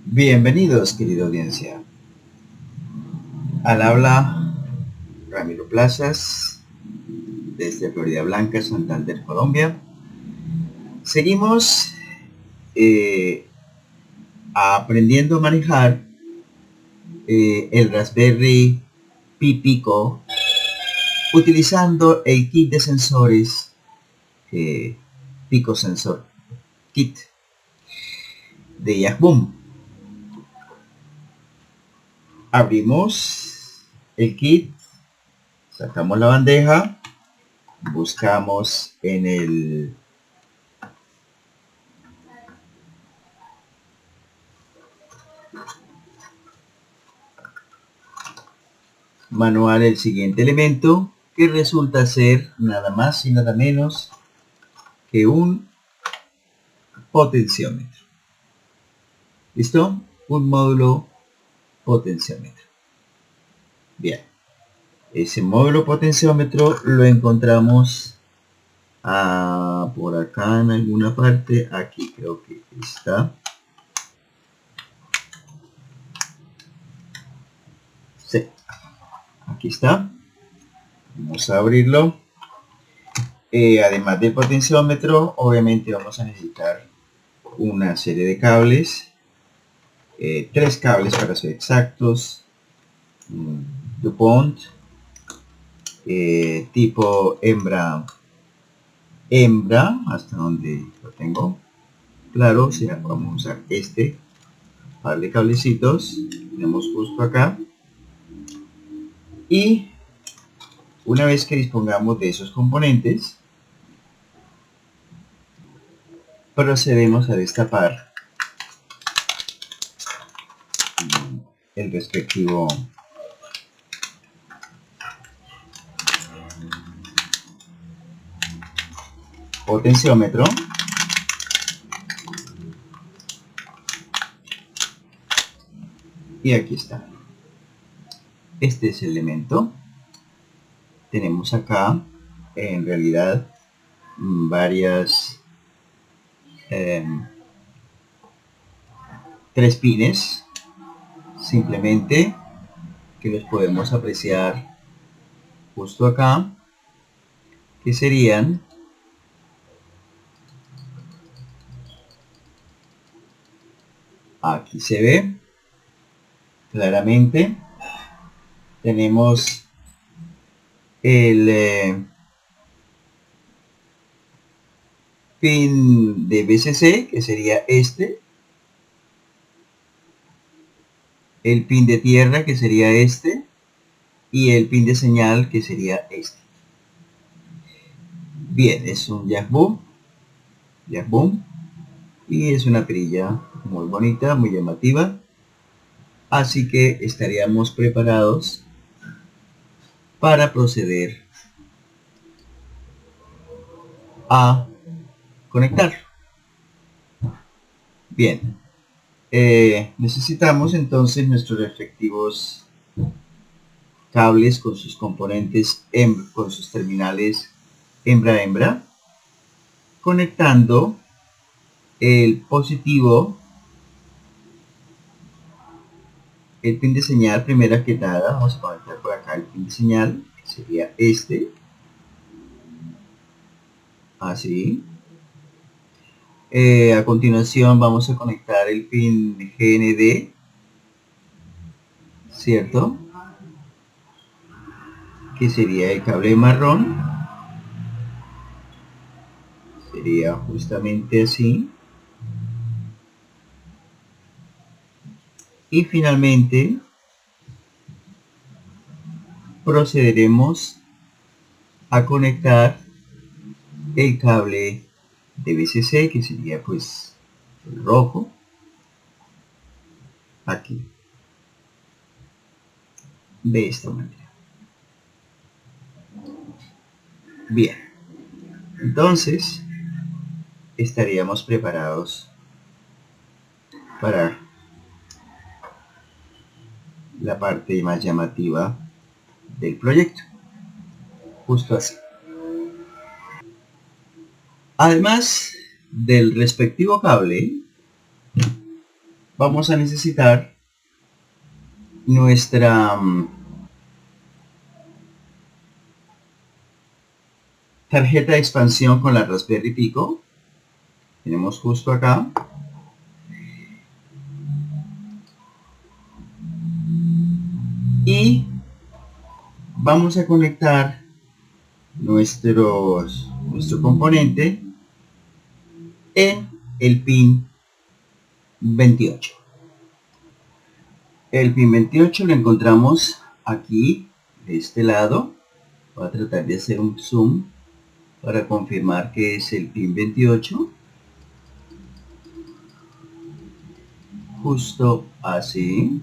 Bienvenidos, querida audiencia. Al habla Ramiro Plazas, desde Florida Blanca, Santander, Colombia. Seguimos aprendiendo a manejar el Raspberry Pi Pico utilizando el kit de sensores Pico Sensor Kit de Yahoo. Abrimos el kit, sacamos la bandeja, buscamos en el manual el siguiente elemento, que resulta ser nada más y nada menos que un potenciómetro. ¿Listo? Un módulo potenciómetro. Bien. Ese módulo potenciómetro lo encontramos por acá en alguna parte. Aquí creo que está. Sí. Aquí está. Vamos a abrirlo. Además del potenciómetro, obviamente vamos a necesitar una serie de cables. 3 cables para ser exactos. DuPont. Tipo hembra, hasta donde lo tengo claro. O sea, vamos a usar este par de cablecitos. Tenemos justo acá. Y una vez que dispongamos de esos componentes, procedemos a destapar el respectivo potenciómetro. Y aquí está. Este es el elemento. Tenemos acá en realidad varias 3 pines, simplemente, que los podemos apreciar justo acá, que serían aquí se ve claramente. Tenemos el pin de VCC, que sería este, el pin de tierra, que sería este, y el pin de señal, que sería este. Bien, es un Yahoo, y es una perilla muy bonita, muy llamativa. Así que estaríamos preparados para proceder a conectarlo. Bien, necesitamos entonces nuestros respectivos cables con sus componentes, con sus terminales hembra, conectando el positivo, el pin de señal. Primero que nada, vamos a conectar por acá el pin de señal, que sería este, así. A continuación vamos a conectar el pin GND, ¿cierto? Que sería el cable marrón. Sería justamente así. Y finalmente procederemos a conectar el cable de VCC, que sería pues el rojo, aquí, de esta manera. Bien, entonces estaríamos preparados para la parte más llamativa del proyecto, justo así. Además del respectivo cable, vamos a necesitar nuestra tarjeta de expansión con la Raspberry Pico. Tenemos justo acá. Y vamos a conectar nuestro componente en el pin 28. El pin 28 lo encontramos aquí, de este lado. Voy a tratar de hacer un zoom para confirmar que es el pin 28. Justo así.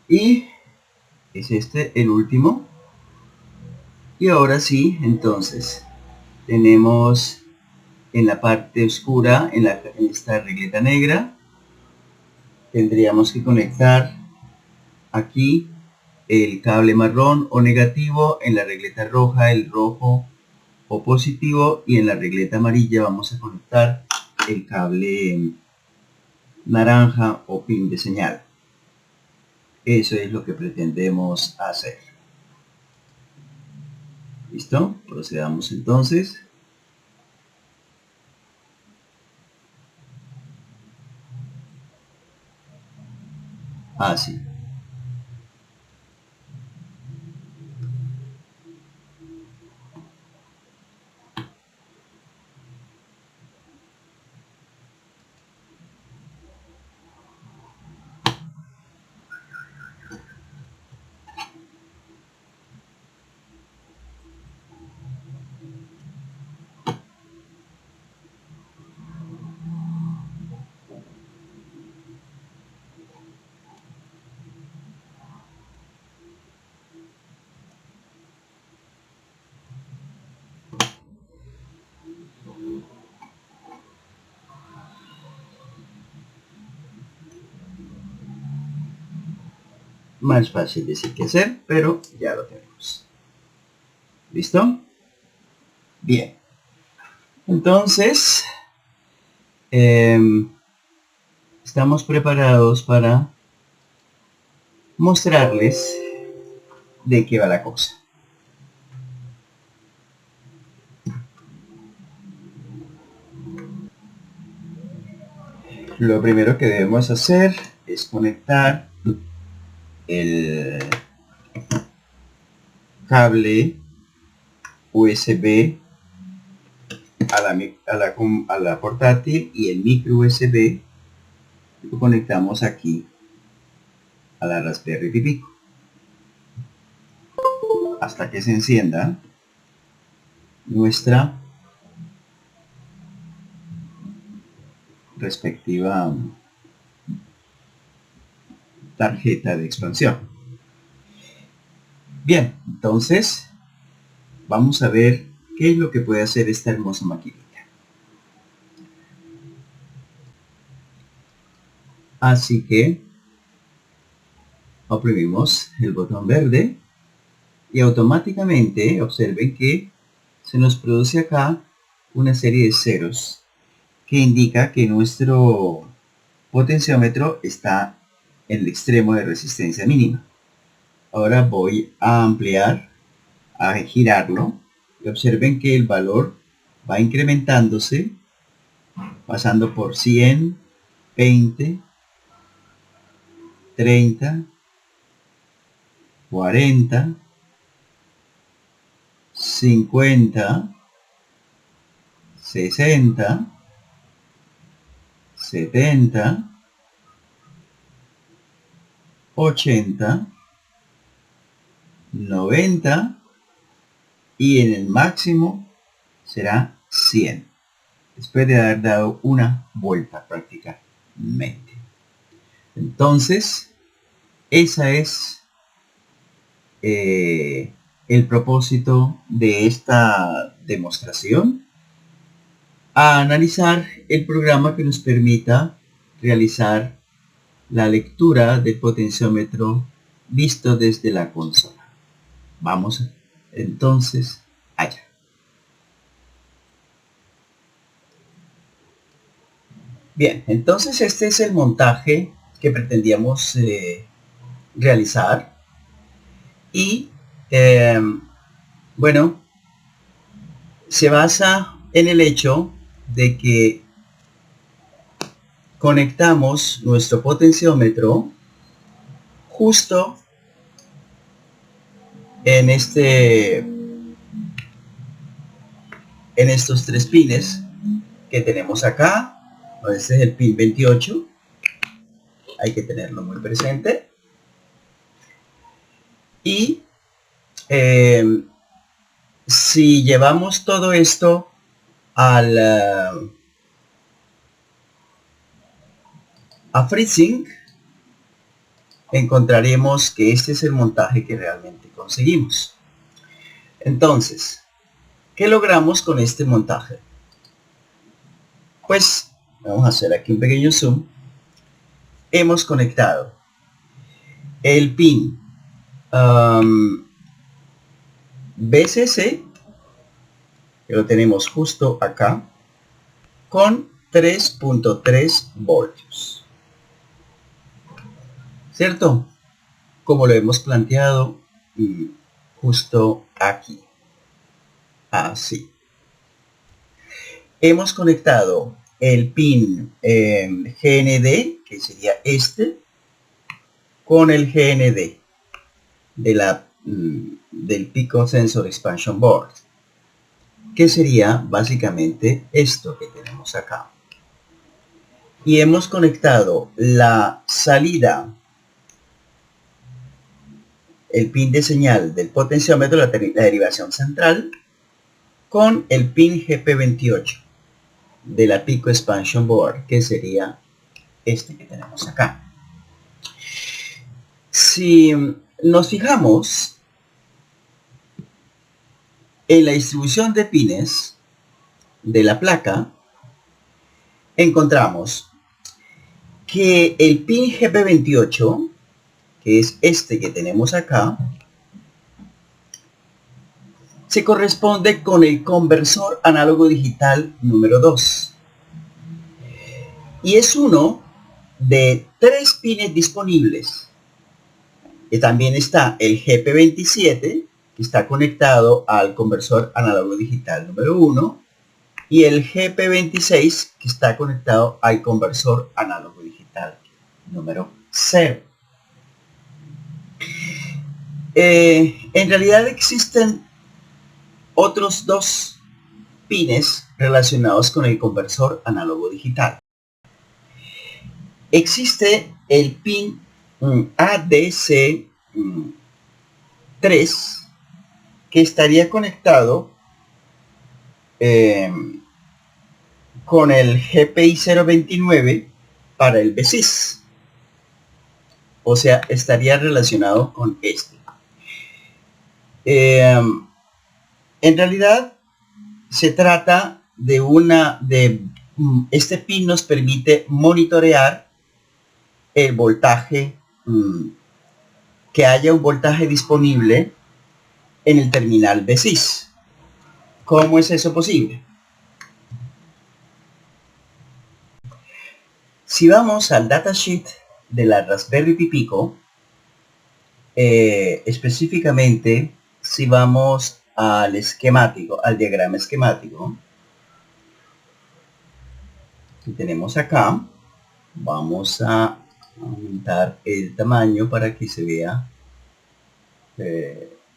Y es este el último. Y ahora sí, entonces tenemos en la parte oscura, en esta regleta negra, tendríamos que conectar aquí el cable marrón o negativo, en la regleta roja el rojo o positivo, y en la regleta amarilla vamos a conectar el cable naranja o pin de señal. Eso es lo que pretendemos hacer. ¿Listo? Procedamos entonces. Así. Más fácil decir que hacer, pero ya lo tenemos. ¿Listo? Bien. Entonces, estamos preparados para mostrarles de qué va la cosa. Lo primero que debemos hacer es conectar el cable USB a la portátil, y el micro USB lo conectamos aquí a la Raspberry Pi hasta que se encienda nuestra respectiva tarjeta de expansión. Bien, entonces vamos a ver qué es lo que puede hacer esta hermosa maquinita. Así que oprimimos el botón verde y automáticamente observen que se nos produce acá una serie de ceros que indica que nuestro potenciómetro está en el extremo de resistencia mínima. Ahora voy a ampliar, a girarlo, y observen que el valor va incrementándose, pasando por 100, 20, 30, 40, 50, 60, 70, 80, 90, y en el máximo será 100, después de haber dado una vuelta prácticamente. Entonces, esa es el propósito de esta demostración? A analizar el programa que nos permita realizar la lectura del potenciómetro visto desde la consola. Vamos entonces allá. Bien, entonces este es el montaje que pretendíamos realizar y bueno, se basa en el hecho de que conectamos nuestro potenciómetro justo en estos tres pines que tenemos acá. Este es el pin 28, hay que tenerlo muy presente. Y si llevamos todo esto a FreeSync, encontraremos que este es el montaje que realmente conseguimos. Entonces, ¿qué logramos con este montaje? Pues vamos a hacer aquí un pequeño zoom. Hemos conectado el pin BCC, que lo tenemos justo acá, con 3.3 voltios, ¿cierto? Como lo hemos planteado justo aquí, así. Hemos conectado el pin GND, que sería este, con el GND del Pico Sensor Expansion Board, que sería básicamente esto que tenemos acá. Y hemos conectado la salida, el pin de señal del potenciómetro, la derivación central, con el pin GP28 de la Pico Expansion Board, que sería este que tenemos acá. Si nos fijamos en la distribución de pines de la placa, encontramos que el pin GP28, que es este que tenemos acá, se corresponde con el conversor análogo digital número 2. Y es uno de 3 pines disponibles. Y también está el GP27, que está conectado al conversor análogo digital número 1, y el GP26, que está conectado al conversor análogo digital número 0. En realidad existen otros 2 pines relacionados con el conversor análogo digital. Existe el pin ADC3, que estaría conectado con el GPI 029 para el BSIS. O sea, estaría relacionado con este. En realidad se trata de este pin nos permite monitorear el voltaje, que haya un voltaje disponible en el terminal BSIS. ¿Cómo es eso posible? Si vamos al datasheet de la Raspberry Pi Pico, específicamente si vamos al esquemático, al diagrama esquemático que tenemos acá, vamos a aumentar el tamaño para que se vea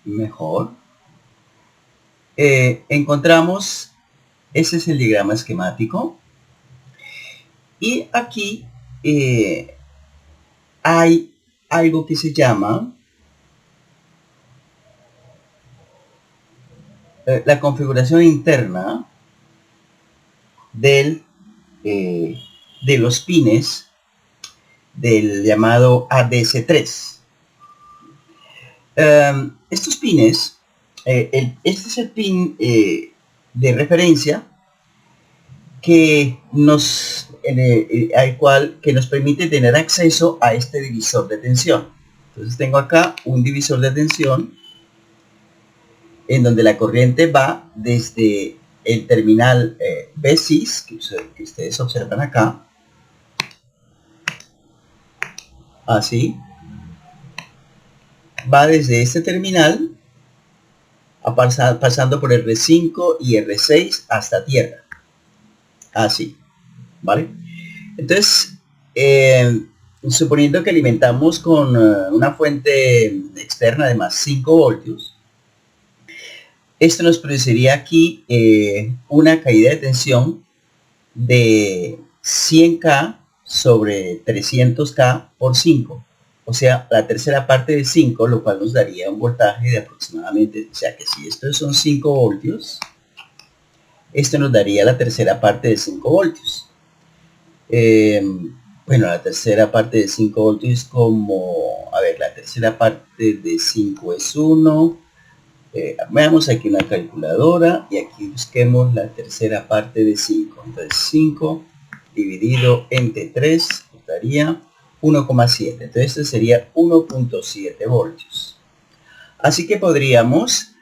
mejor. Encontramos, ese es el diagrama esquemático, y aquí hay algo que se llama la configuración interna de los pines del llamado ADC3. Estos pines Este es el pin de referencia que que nos permite tener acceso a este divisor de tensión. Entonces tengo acá un divisor de tensión en donde la corriente va desde el terminal B6 que ustedes observan acá, así, va desde este terminal pasando por R5 y R6 hasta tierra, así, ¿vale? Entonces, suponiendo que alimentamos con una fuente externa de más 5 voltios, esto nos produciría aquí una caída de tensión de 100K sobre 300K por 5. O sea, la tercera parte de 5, lo cual nos daría un voltaje de aproximadamente, o sea que si estos son 5 voltios, esto nos daría la tercera parte de 5 voltios. Bueno, la tercera parte de 5 voltios es como, a ver, la tercera parte de 5 es 1. Veamos aquí una calculadora y aquí busquemos la tercera parte de 5. Entonces 5 dividido entre 3 nos daría 1,7. Entonces este sería 1,7 voltios. Así que podríamos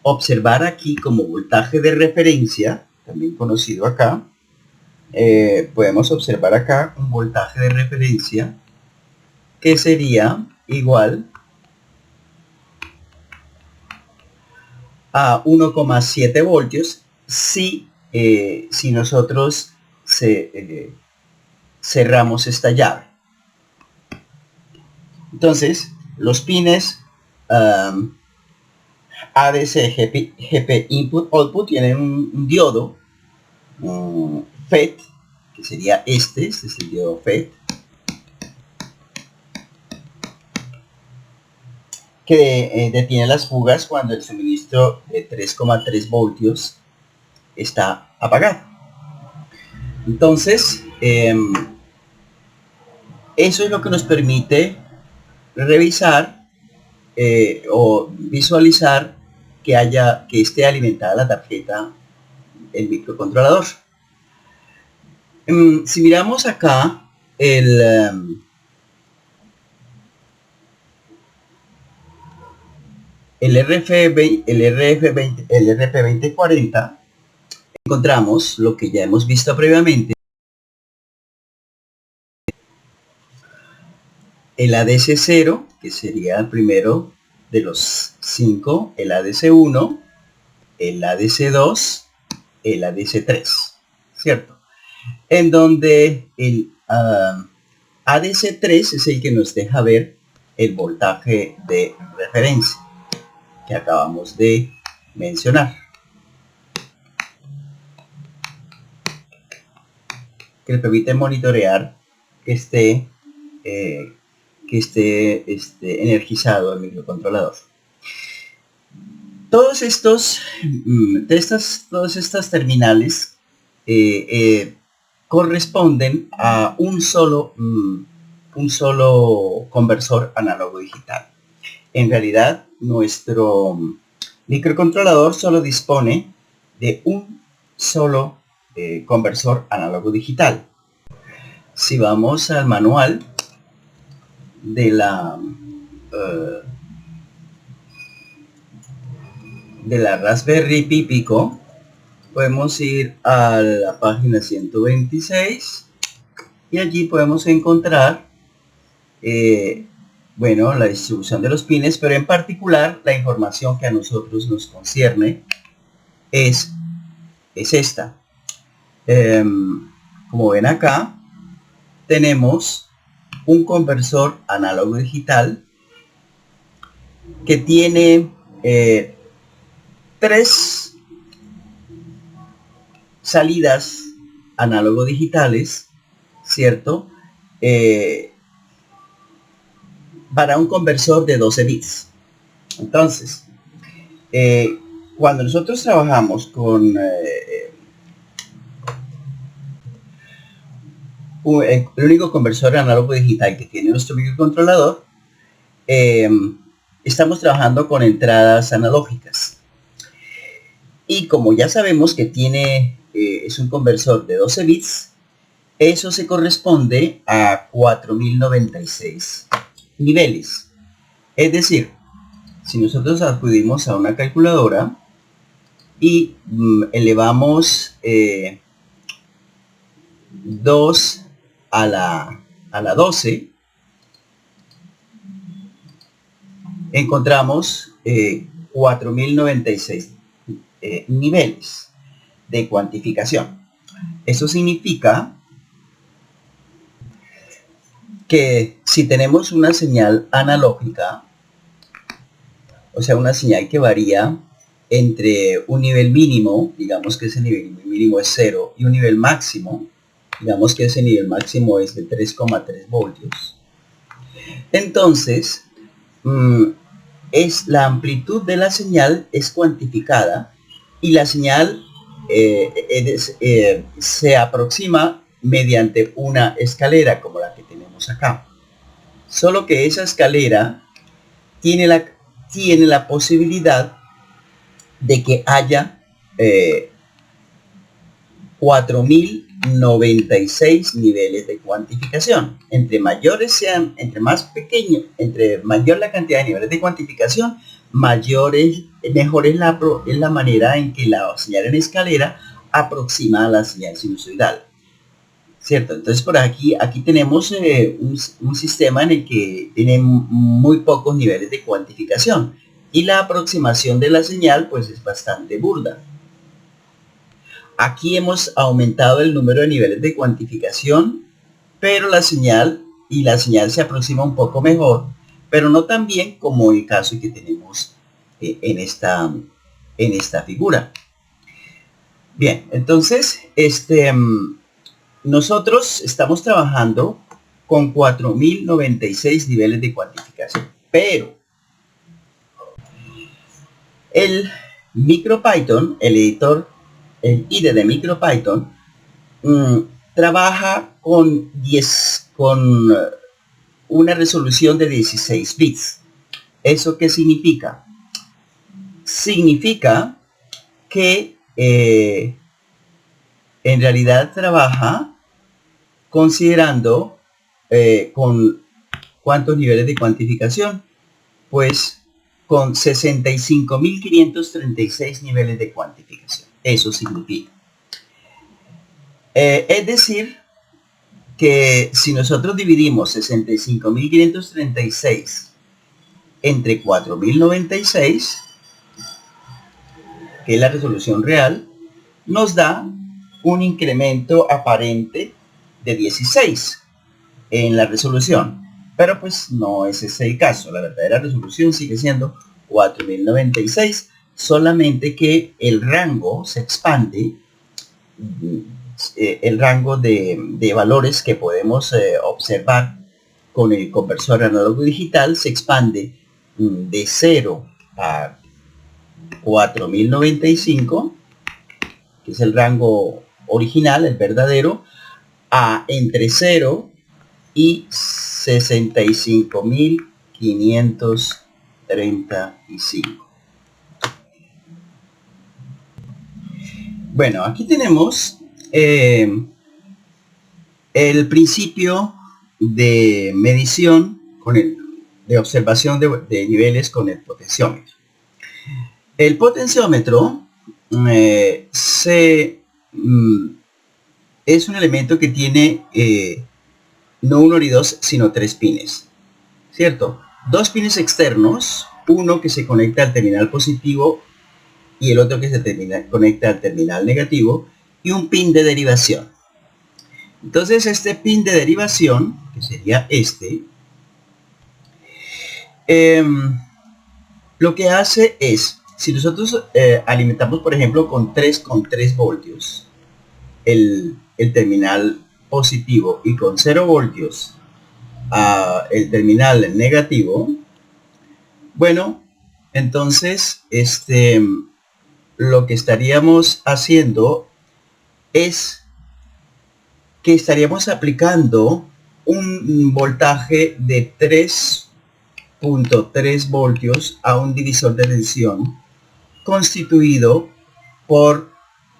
observar aquí como voltaje de referencia, también conocido acá, podemos observar acá un voltaje de referencia que sería igual a 1,7 voltios si nosotros cerramos esta llave. Entonces, los pines ADC GP Input Output tienen un diodo FET, que sería este es el diodo FET, que detiene las fugas cuando el suministro de 3,3 voltios está apagado. Entonces, eso es lo que nos permite revisar o visualizar que esté alimentada la tarjeta, el microcontrolador. Si miramos acá el RP2040, encontramos lo que ya hemos visto previamente, el ADC0, que sería el primero de los 5, el ADC1, el ADC2, el ADC3, ¿cierto? En donde el ADC3 es el que nos deja ver el voltaje de referencia que acabamos de mencionar, que le permite monitorear que esté energizado el microcontrolador. Todos estos terminales corresponden a un solo conversor análogo digital. En realidad, nuestro microcontrolador solo dispone de un solo conversor análogo digital. Si vamos al manual de la Raspberry Pi Pico, podemos ir a la página 126 y allí podemos encontrar bueno, la distribución de los pines, pero en particular la información que a nosotros nos concierne es esta. Como ven acá, tenemos un conversor análogo digital que tiene 3 salidas análogo digitales, ¿cierto? Para un conversor de 12 bits. Entonces, cuando nosotros trabajamos con el único conversor análogo digital que tiene nuestro microcontrolador, estamos trabajando con entradas analógicas. Y como ya sabemos que es un conversor de 12 bits, eso se corresponde a 4096 niveles. Es decir, si nosotros acudimos a una calculadora y elevamos 2 a la 12, encontramos 4096 niveles de cuantificación. Eso significa que si tenemos una señal analógica, o sea, una señal que varía entre un nivel mínimo, digamos que ese nivel mínimo es 0, y un nivel máximo, digamos que ese nivel máximo es de 3,3 voltios. Entonces, la amplitud de la señal es cuantificada y la señal se aproxima mediante una escalera como la que tenemos acá. Solo que esa escalera tiene la posibilidad de que haya 4096 niveles de cuantificación. Entre mayor la cantidad de niveles de cuantificación, mejor es la manera en que la señal en escalera aproxima a la señal sinusoidal, ¿cierto? Entonces por aquí tenemos un sistema en el que tiene muy pocos niveles de cuantificación y la aproximación de la señal pues es bastante burda. Aquí hemos aumentado el número de niveles de cuantificación, pero la señal se aproxima un poco mejor, pero no tan bien como el caso que tenemos en esta figura. Bien, entonces nosotros estamos trabajando con 4096 niveles de cuantificación, pero el MicroPython, el IDE de MicroPython, trabaja con una resolución de 16 bits. ¿Eso qué significa? Significa que en realidad trabaja considerando con ¿cuántos niveles de cuantificación? Pues con 65.536 niveles de cuantificación. Eso significa. Es decir, que si nosotros dividimos 65.536 entre 4096, que es la resolución real, nos da un incremento aparente de 16 en la resolución. Pero pues no es ese el caso. La verdadera resolución sigue siendo 4096, solamente que el rango se expande, el rango de valores que podemos observar con el conversor análogo digital se expande de 0 a 4095, que es el rango original, el verdadero, a entre 0 y 65.535. Bueno, aquí tenemos el principio de medición de observación de niveles con el potenciómetro. El potenciómetro es un elemento que tiene no uno ni dos, sino 3 pines, ¿cierto? 2 pines externos, uno que se conecta al terminal positivo y el otro que se conecta al terminal negativo, y un pin de derivación. Entonces este pin de derivación, que sería lo que hace es, si nosotros alimentamos por ejemplo con 3 voltios el terminal positivo y con 0 voltios el terminal negativo, bueno, entonces lo que estaríamos haciendo es que estaríamos aplicando un voltaje de 3 3.3 voltios a un divisor de tensión constituido por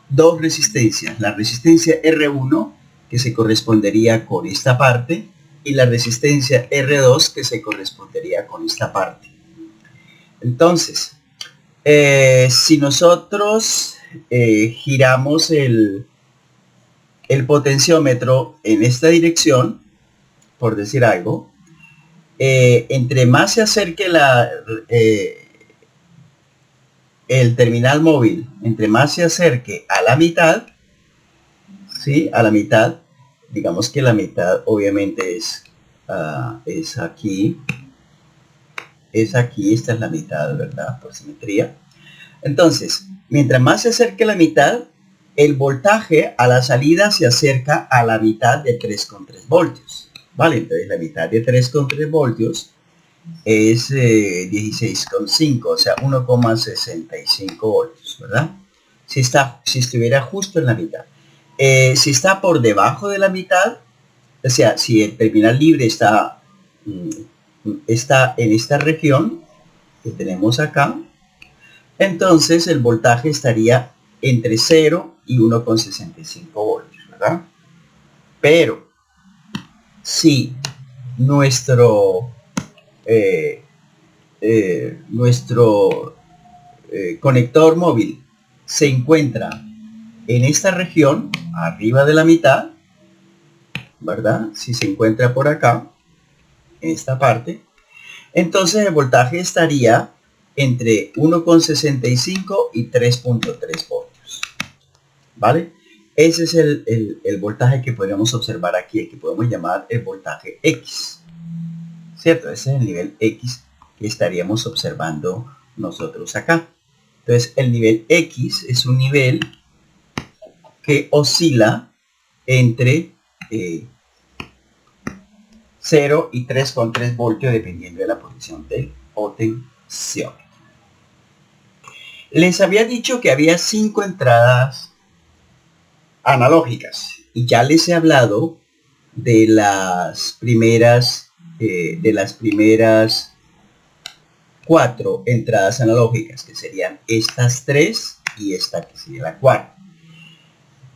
dos resistencias, la resistencia R1 que se correspondería con esta parte y la resistencia R2 que se correspondería con esta parte. Entonces, si nosotros giramos el potenciómetro en esta dirección, por decir algo, entre más se acerque el terminal móvil, entre más se acerque a la mitad, ¿sí? A la mitad, digamos que la mitad obviamente es aquí, esta es la mitad, ¿verdad? Por simetría. Entonces, mientras más se acerque la mitad, el voltaje a la salida se acerca a la mitad de 3,3 voltios. ¿Vale? Entonces la mitad de 3,3 voltios es 16,5, o sea, 1,65 voltios, ¿verdad? Si estuviera justo en la mitad. Si está por debajo de la mitad, o sea, si el terminal libre está en esta región que tenemos acá, entonces el voltaje estaría entre 0 y 1,65 voltios, ¿verdad? Pero si nuestro conector móvil se encuentra en esta región, arriba de la mitad, ¿verdad? Si se encuentra por acá, en esta parte, entonces el voltaje estaría entre 1,65 y 3,3 voltios, ¿vale? Ese es el voltaje que podríamos observar aquí, que podemos llamar el voltaje X, ¿cierto? Ese es el nivel X que estaríamos observando nosotros acá. Entonces el nivel X es un nivel que oscila entre 0 y 3,3 voltios dependiendo de la posición del potenciómetro. Les había dicho que había 5 entradas analógicas y ya les he hablado de las primeras 4 entradas analógicas, que serían estas 3 y esta que sería la 4.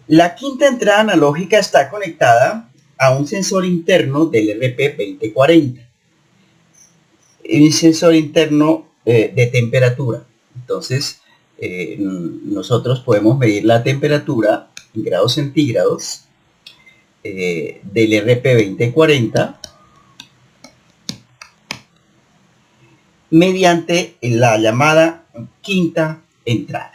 La quinta entrada analógica está conectada a un sensor interno del RP2040, un sensor interno de temperatura. Entonces nosotros podemos medir la temperatura en grados centígrados del RP2040 mediante la llamada quinta entrada.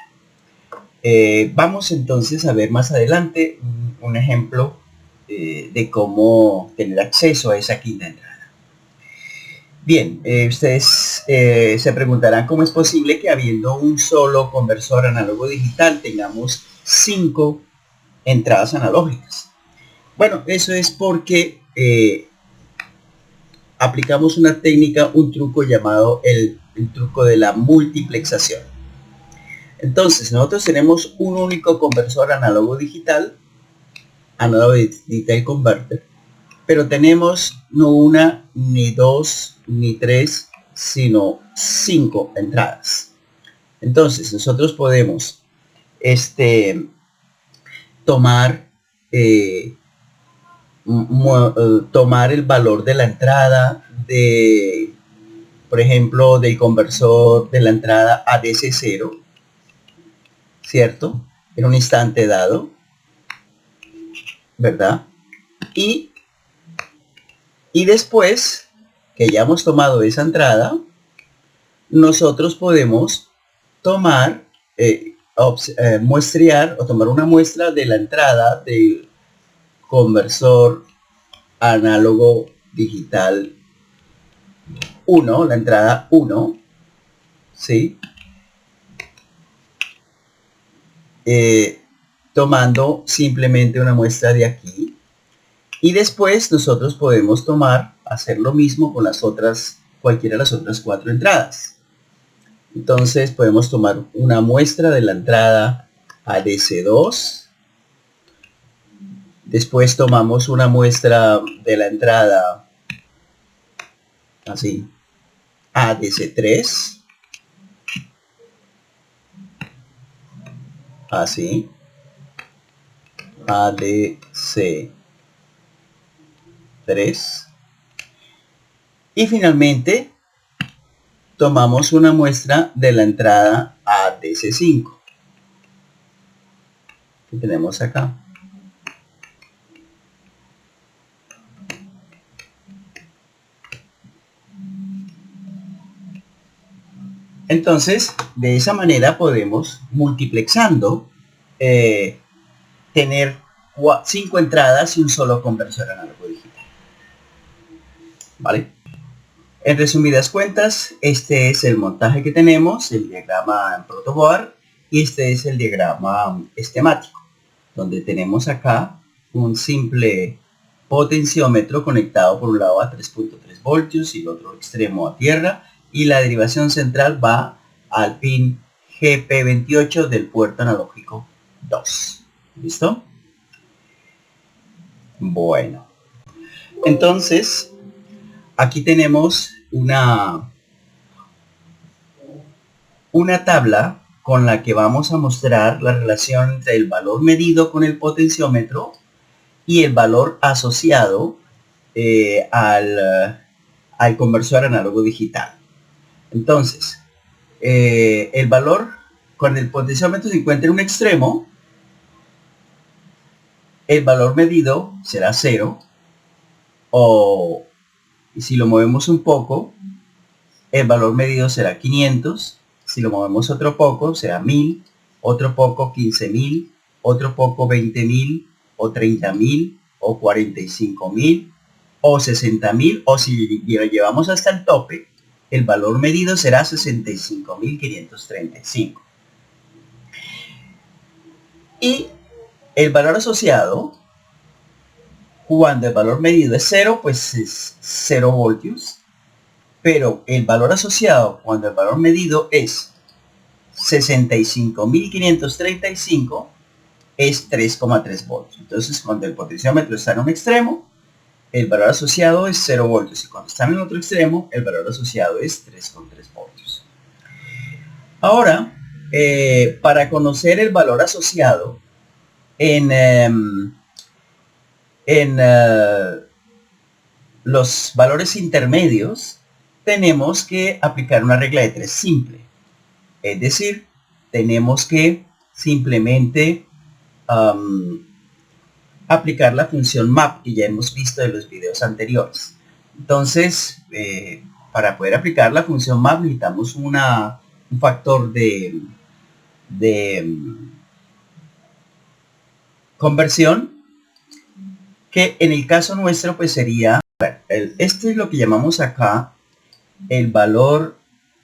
Vamos entonces a ver más adelante un ejemplo de cómo tener acceso a esa quinta entrada. Bien, ustedes se preguntarán cómo es posible que habiendo un solo conversor análogo digital tengamos 5 entradas analógicas. Bueno, eso es porque aplicamos una técnica, un truco llamado el truco de la multiplexación. Entonces, nosotros tenemos un único conversor análogo digital, análogo digital converter, pero tenemos no una, ni dos, ni tres, sino 5 entradas. Entonces, nosotros podemos tomar el valor de la entrada por ejemplo, del conversor de la entrada a DC0, ¿cierto? En un instante dado, ¿verdad? Y después que ya hemos tomado esa entrada, nosotros podemos tomar, muestrear o tomar una muestra de la entrada del conversor análogo digital 1, la entrada 1, ¿sí? Tomando simplemente una muestra de aquí, y después nosotros podemos hacer lo mismo con cualquiera de las otras 4 entradas. Entonces podemos tomar una muestra de la entrada ADC2, después tomamos una muestra de la entrada así ADC3, así, ADC3, y finalmente tomamos una muestra de la entrada ADC5 que tenemos acá. Entonces, de esa manera podemos, multiplexando, tener 5 entradas y un solo conversor análogo digital. ¿Vale? En resumidas cuentas, este es el montaje que tenemos, el diagrama en protoboard, y este es el diagrama esquemático, donde tenemos acá un simple potenciómetro conectado por un lado a 3.3 voltios y el otro extremo a tierra, y la derivación central va al pin GP28 del puerto analógico 2. ¿Listo? Bueno, entonces aquí tenemos una tabla con la que vamos a mostrar la relación entre el valor medido con el potenciómetro y el valor asociado al conversor análogo digital. Entonces, el valor con el potenciómetro se encuentra en un extremo, el valor medido será 0, o si lo movemos un poco, el valor medido será 500, si lo movemos otro poco será 1000, otro poco 15.000, otro poco 20.000, o 30.000, o 45.000, o 60.000, o si lo llevamos hasta el tope, el valor medido será 65.535. Y el valor asociado, cuando el valor medido es 0, pues es 0 voltios. Pero el valor asociado, cuando el valor medido es 65.535, es 3,3 voltios. Entonces, cuando el potenciómetro está en un extremo, el valor asociado es 0 voltios. Y cuando está en el otro extremo, el valor asociado es 3,3 voltios. Ahora, para conocer el valor asociado en los valores intermedios, tenemos que aplicar una regla de 3 simple. Es decir, tenemos que simplemente aplicar la función map que ya hemos visto en los videos anteriores. Entonces, para poder aplicar la función map necesitamos un factor de conversión, que en el caso nuestro pues sería, este es lo que llamamos acá el valor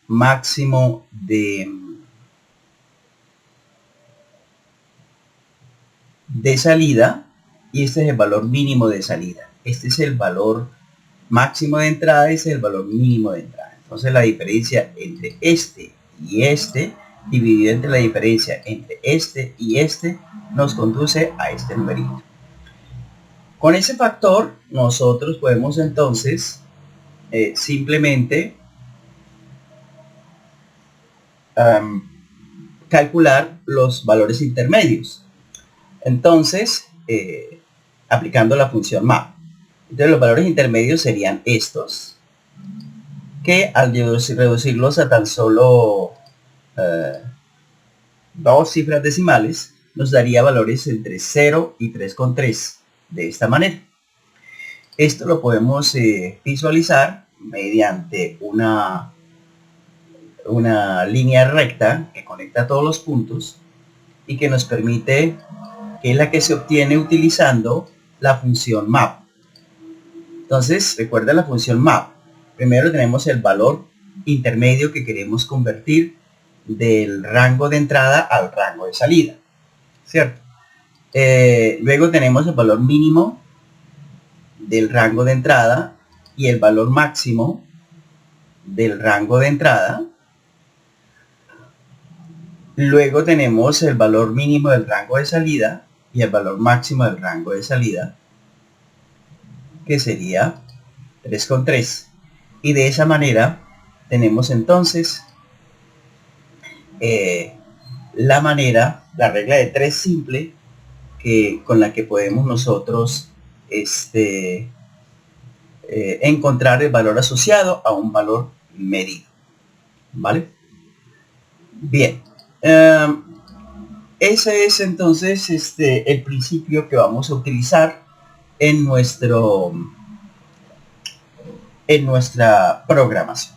máximo de salida, y este es el valor mínimo de salida. Este es el valor máximo de entrada, este es el valor mínimo de entrada. Entonces la diferencia entre este y este, dividido entre la diferencia entre este y este, nos conduce a este numerito. Con ese factor nosotros podemos entonces simplemente calcular los valores intermedios. Entonces, aplicando la función map. Entonces los valores intermedios serían estos, que al reducirlos a tan solo 2 cifras decimales, nos daría valores entre 0 y 3,3. De esta manera. Esto lo podemos visualizar mediante una línea recta que conecta todos los puntos y que nos permite, que es la que se obtiene utilizando la función map. Entonces, recuerda la función map. Primero tenemos el valor intermedio que queremos convertir del rango de entrada al rango de salida, ¿cierto? Luego tenemos el valor mínimo del rango de entrada y el valor máximo del rango de entrada. Luego tenemos el valor mínimo del rango de salida y el valor máximo del rango de salida, que sería 3,3. Y de esa manera tenemos entonces la regla de 3 simple con la que podemos nosotros encontrar el valor asociado a un valor medido, ¿vale? Bien, ese es entonces el principio que vamos a utilizar en nuestra programación.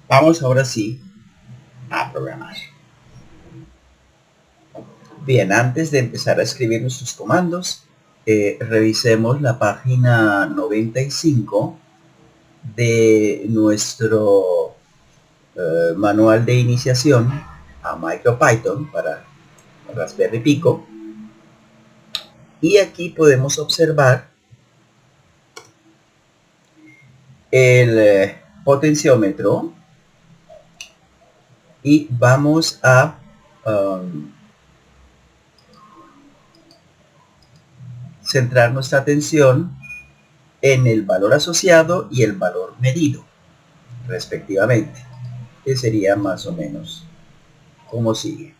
Vamos ahora sí a programar. Bien, antes de empezar a escribir nuestros comandos, revisemos la página 95 de nuestro manual de iniciación a MicroPython para Raspberry Pico. Y aquí podemos observar el potenciómetro y vamos a centrar nuestra atención en el valor asociado y el valor medido, respectivamente, que sería más o menos como sigue.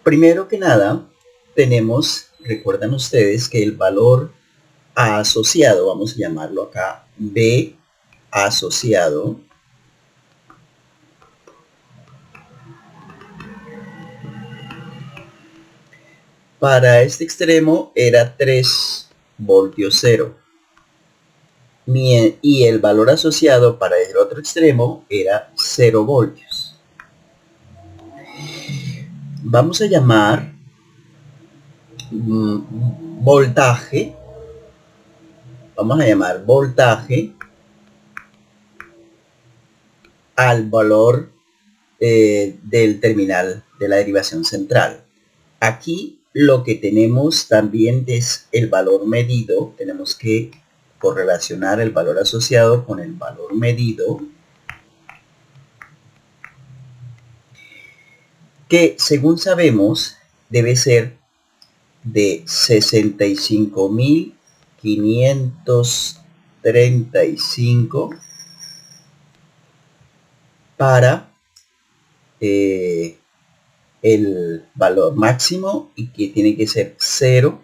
Primero que nada, recuerdan ustedes que el valor asociado, vamos a llamarlo acá B asociado, para este extremo era 3 voltios 0 y el valor asociado para el otro extremo era 0 voltios. Vamos a llamar voltaje, al valor del terminal de la derivación central. Aquí lo que tenemos también es el valor medido. Tenemos que correlacionar el valor asociado con el valor medido, que según sabemos debe ser de 65.535 para el valor máximo, y que tiene que ser 0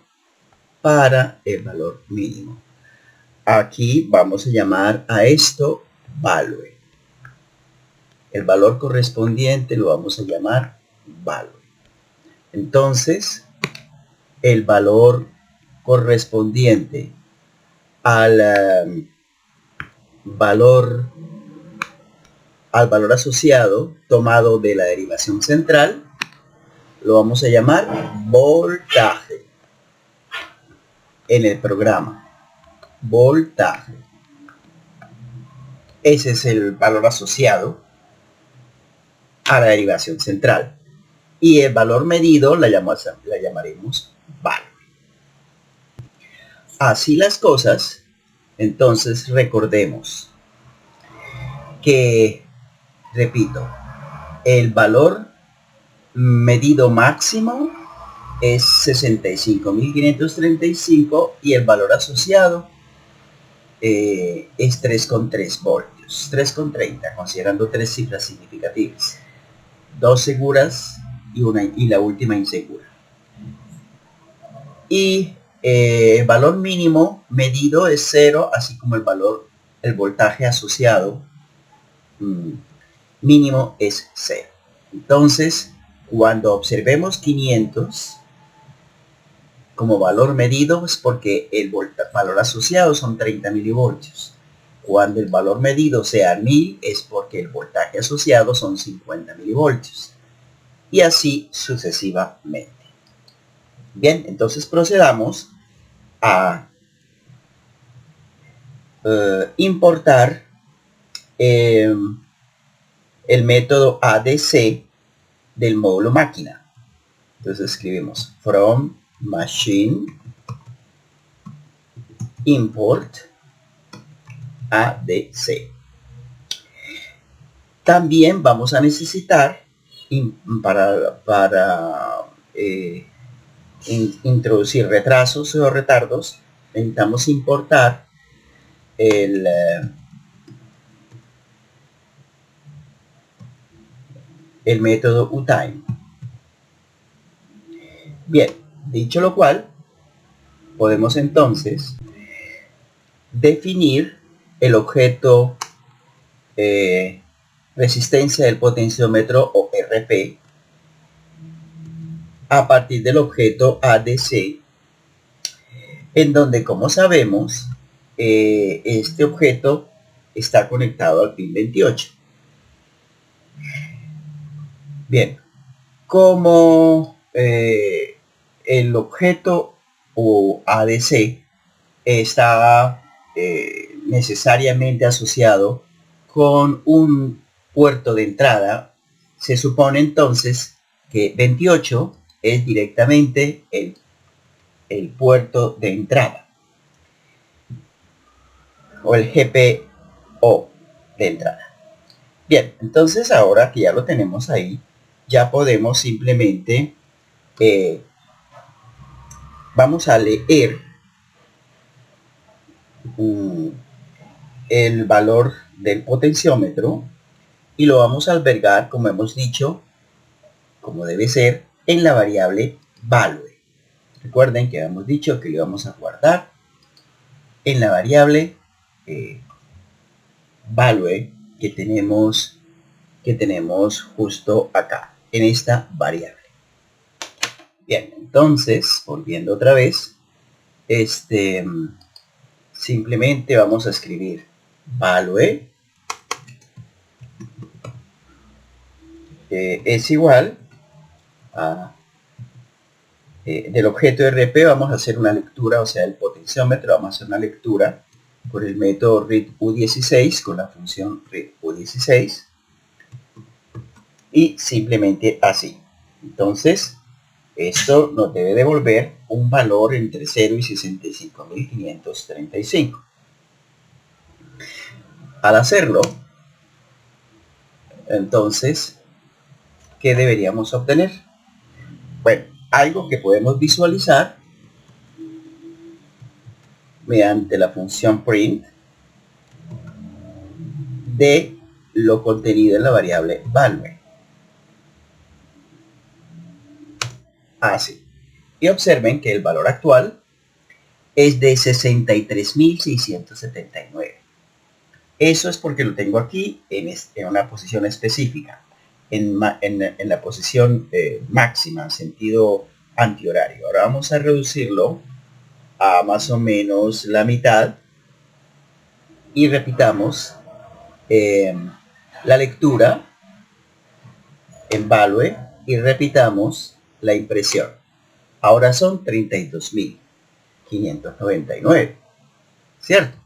para el valor mínimo. Aquí vamos a llamar a esto value. El valor correspondiente lo vamos a llamar value. Entonces, el valor correspondiente al valor asociado tomado de la derivación central lo vamos a llamar voltaje en el programa. Voltaje. Ese es el valor asociado a la derivación central. Y el valor medido la llamaremos value. Así las cosas, entonces recordemos que, repito, el valor medido máximo es 65.535 y el valor asociado es 3,3 voltios, 3,30, considerando 3 cifras significativas, 2 seguras y la última insegura. Y el valor mínimo medido es 0, así como el voltaje asociado mínimo es 0. Entonces, cuando observemos 500 como valor medido, es porque el valor asociado son 30 milivoltios. Cuando el valor medido sea 1000, es porque el voltaje asociado son 50 milivoltios. Y así sucesivamente. Bien, entonces procedamos a importar el método ADC del módulo máquina. Entonces escribimos from machine import ADC. También vamos a necesitar para introducir retrasos o retardos, necesitamos importar el método uTime. Bien, dicho lo cual, podemos entonces definir el objeto resistencia del potenciómetro o RP a partir del objeto ADC, en donde, como sabemos, este objeto está conectado al pin 28. Bien, como el objeto o ADC está necesariamente asociado con un puerto de entrada, se supone entonces que 28 es directamente el puerto de entrada o el GPO de entrada. Bien, entonces ahora que ya lo tenemos ahí, ya podemos simplemente vamos a leer el valor del potenciómetro y lo vamos a albergar, como hemos dicho, como debe ser, en la variable value. Recuerden que habíamos dicho que lo íbamos a guardar en la variable value que tenemos justo acá, en esta variable. Bien, entonces, volviendo otra vez, simplemente vamos a escribir value es igual a del objeto RP. Vamos a hacer una lectura, o sea, el potenciómetro, vamos a hacer una lectura con el método readU16, con la función readU16, y simplemente así. Entonces, esto nos debe devolver un valor entre 0 y 65.535. Al hacerlo, entonces, ¿qué deberíamos obtener? Bueno, algo que podemos visualizar mediante la función print de lo contenido en la variable value. Así. Y observen que el valor actual es de 63.679. Eso es porque lo tengo aquí en una posición específica, en la posición máxima, en sentido antihorario. Ahora vamos a reducirlo a más o menos la mitad y repitamos la lectura en value y repitamos la impresión. Ahora son 32.599, ¿cierto?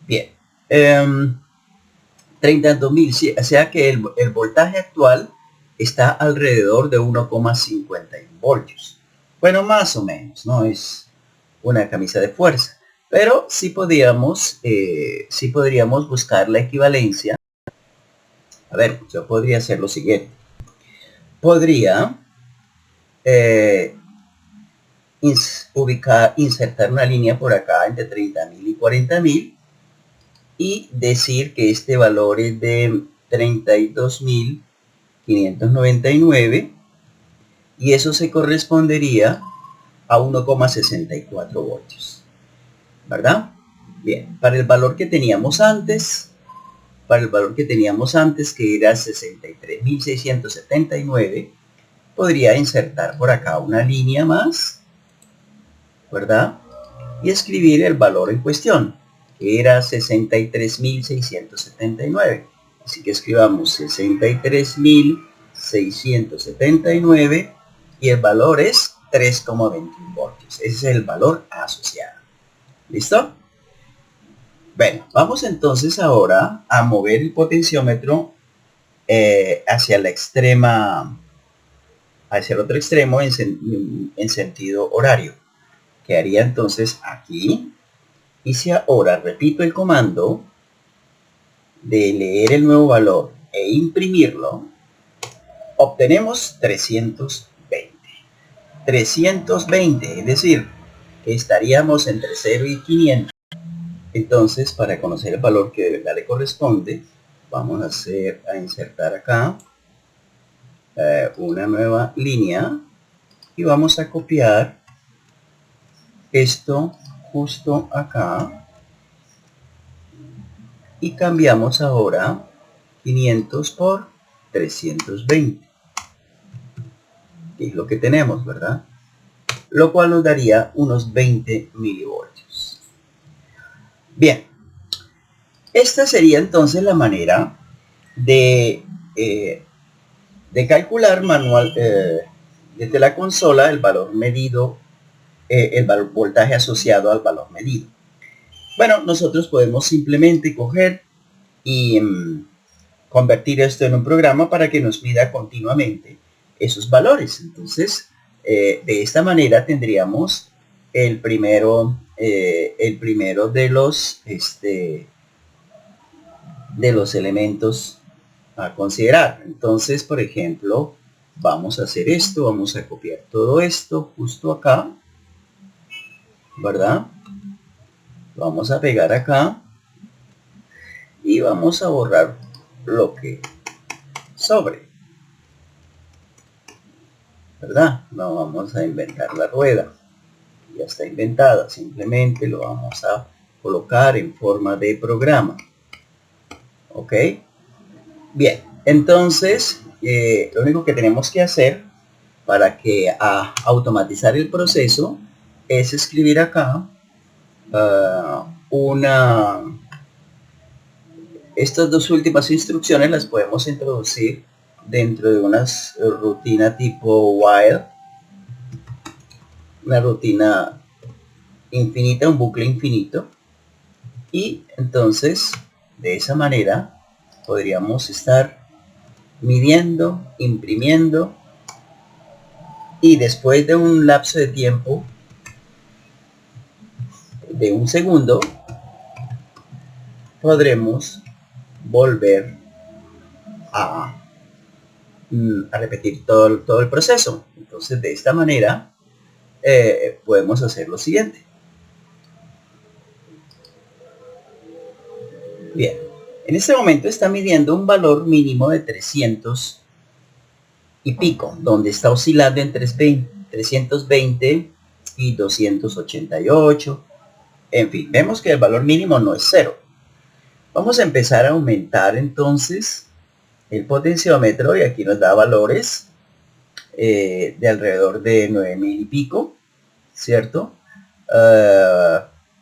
Bien, 32.000, o sea que el voltaje actual está alrededor de 1,51 voltios. Bueno, más o menos, no es una camisa de fuerza, pero sí podríamos buscar la equivalencia. A ver, yo podría hacer lo siguiente. Podría insertar una línea por acá entre 30.000 y 40.000 y decir que este valor es de 32.599 y eso se correspondería a 1,64 voltios, ¿verdad? Bien, para el valor que teníamos antes, que era 63.679, podría insertar por acá una línea más, ¿verdad? Y escribir el valor en cuestión, que era 63.679. Así que escribamos 63.679 y el valor es 3,21 voltios. Ese es el valor asociado. ¿Listo? Bueno, vamos entonces ahora a mover el potenciómetro hacia el otro extremo en sentido horario. Quedaría entonces aquí. Y si ahora repito el comando de leer el nuevo valor e imprimirlo, obtenemos 320. 320, es decir, que estaríamos entre 0 y 500. Entonces, para conocer el valor que de verdad le corresponde, vamos a insertar acá una nueva línea y vamos a copiar esto justo acá y cambiamos ahora 500 por 320, que es lo que tenemos, ¿verdad? Lo cual nos daría unos 20 milivoltios. Bien, esta sería entonces la manera de calcular desde la consola el valor medido, el voltaje asociado al valor medido. Bueno, nosotros podemos simplemente coger y convertir esto en un programa para que nos mida continuamente esos valores. Entonces, de esta manera tendríamos el primero de los elementos a considerar. Entonces, por ejemplo, vamos a hacer esto, vamos a copiar todo esto justo acá, ¿verdad? Vamos a pegar acá y vamos a borrar lo que sobre, ¿verdad? No vamos a inventar la rueda, ya está inventada, simplemente lo vamos a colocar en forma de programa. ¿Ok? Bien, entonces lo único que tenemos que hacer para que automatizar el proceso es escribir acá estas dos últimas instrucciones las podemos introducir dentro de una rutina tipo while, una rutina infinita, un bucle infinito, y entonces de esa manera podríamos estar midiendo, imprimiendo, y después de un lapso de tiempo de un segundo podremos volver a repetir todo el proceso. Entonces de esta manera podemos hacer lo siguiente. Bien, en este momento está midiendo un valor mínimo de 300 y pico, donde está oscilando entre 320 y 288. En fin, vemos que el valor mínimo no es 0. Vamos a empezar a aumentar entonces el potenciómetro, y aquí nos da valores de alrededor de 9000 y pico, ¿cierto?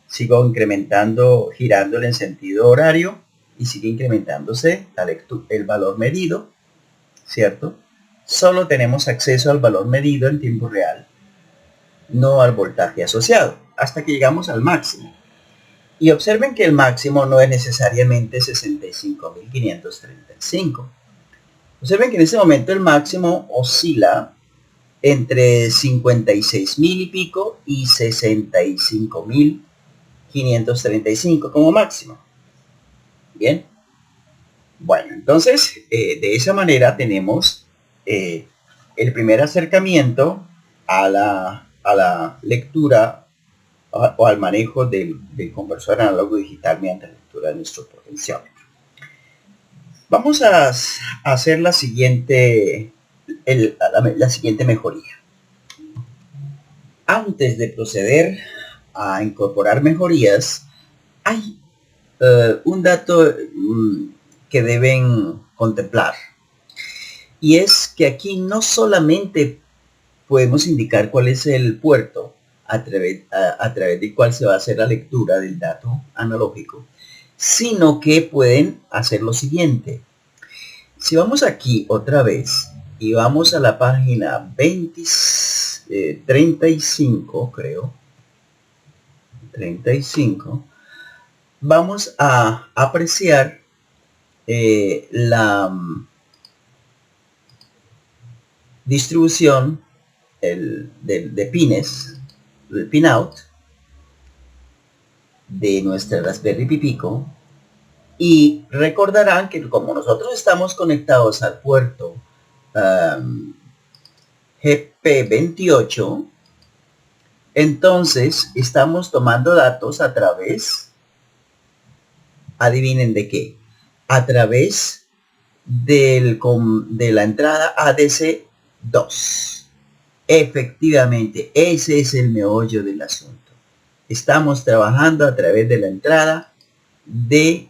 Sigo incrementando, girándole en sentido horario, y sigue incrementándose el valor medido, ¿cierto? Solo tenemos acceso al valor medido en tiempo real, no al voltaje asociado, hasta que llegamos al máximo. Y observen que el máximo no es necesariamente 65.535. Observen que en este momento el máximo oscila entre 56.000 y pico y 65.535 como máximo. Bien. Bueno, entonces de esa manera tenemos el primer acercamiento a la lectura o al manejo del conversor análogo digital mediante la lectura de nuestro potenciómetro. Vamos a hacer la siguiente mejoría. Antes de proceder a incorporar mejorías, hay un dato que deben contemplar, y es que aquí no solamente podemos indicar cuál es el puerto a través del cual se va a hacer la lectura del dato analógico, sino que pueden hacer lo siguiente. Si vamos aquí otra vez y vamos a la página 35, creo, 35, vamos a apreciar la distribución de pines, del pinout de nuestra Raspberry Pi Pico, y recordarán que como nosotros estamos conectados al puerto GP GP28, entonces estamos tomando datos a través, adivinen de qué, a través de la entrada ADC2. Efectivamente, ese es el meollo del asunto. Estamos trabajando a través de la entrada de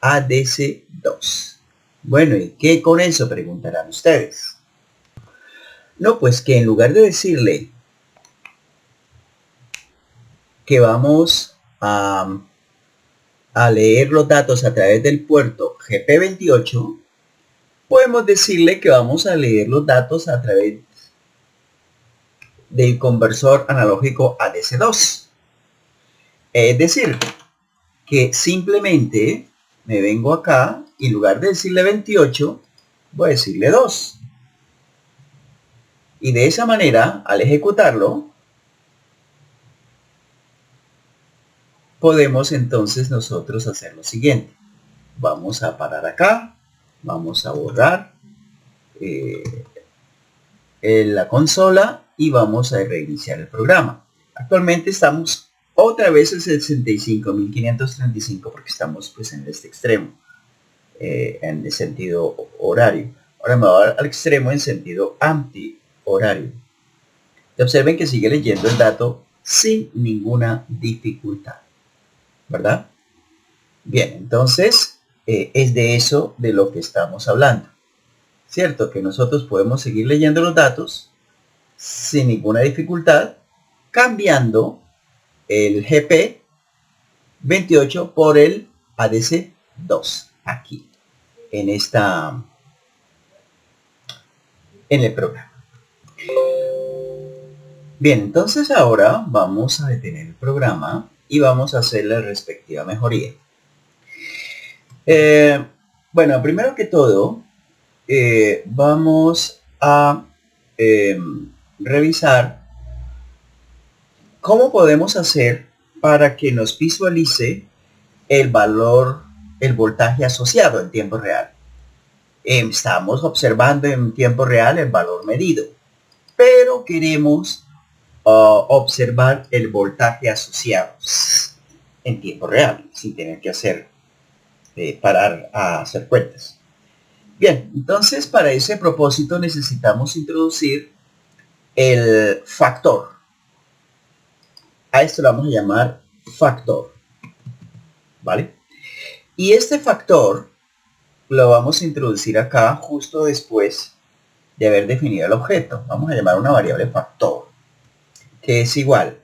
ADC2. Bueno, ¿y qué con eso? Preguntarán ustedes. No, pues que en lugar de decirle que vamos a leer los datos a través del puerto GP28, podemos decirle que vamos a leer los datos a través del conversor analógico ADC2. Es decir, que simplemente me vengo acá y en lugar de decirle 28, voy a decirle 2. Y de esa manera, al ejecutarlo, podemos entonces nosotros hacer lo siguiente. Vamos a parar acá, vamos a borrar la consola y vamos a reiniciar el programa. Actualmente estamos otra vez en 65.535 porque estamos pues en este extremo, en el sentido horario. Ahora me voy al extremo en sentido anti-horario. Y observen que sigue leyendo el dato sin ninguna dificultad, ¿verdad? Bien, entonces es de eso de lo que estamos hablando. Cierto que nosotros podemos seguir leyendo los datos sin ninguna dificultad, cambiando el GP28 por el ADC2 aquí en el programa. Bien, entonces ahora vamos a detener el programa y vamos a hacer la respectiva mejoría. Bueno, primero que todo, vamos a revisar cómo podemos hacer para que nos visualice el voltaje asociado en tiempo real. Estamos observando en tiempo real el valor medido, pero queremos observar el voltaje asociado en tiempo real, sin tener que parar a hacer cuentas. Bien, entonces para ese propósito necesitamos introducir el factor. A esto lo vamos a llamar factor, ¿vale? Y este factor lo vamos a introducir acá justo después de haber definido el objeto. Vamos a llamar una variable factor, que es igual.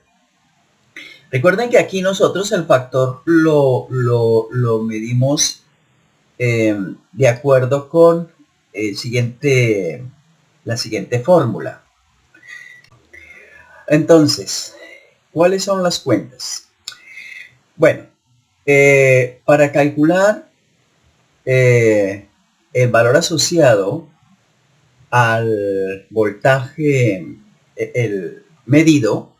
Recuerden que aquí nosotros el factor lo medimos de acuerdo con la siguiente fórmula. Entonces, ¿cuáles son las cuentas? Bueno, para calcular el valor asociado al voltaje el medido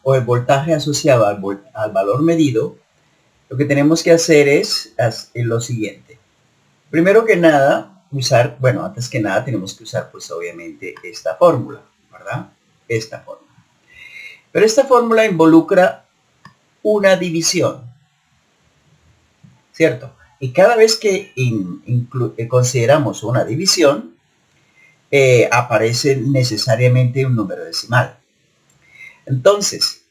o el voltaje asociado al valor medido, lo que tenemos que hacer es lo siguiente. Primero que nada, antes que nada tenemos que usar pues obviamente esta fórmula, ¿verdad? Esta fórmula. Pero esta fórmula involucra una división, ¿cierto? Y cada vez que consideramos una división, aparece necesariamente un número decimal. Entonces,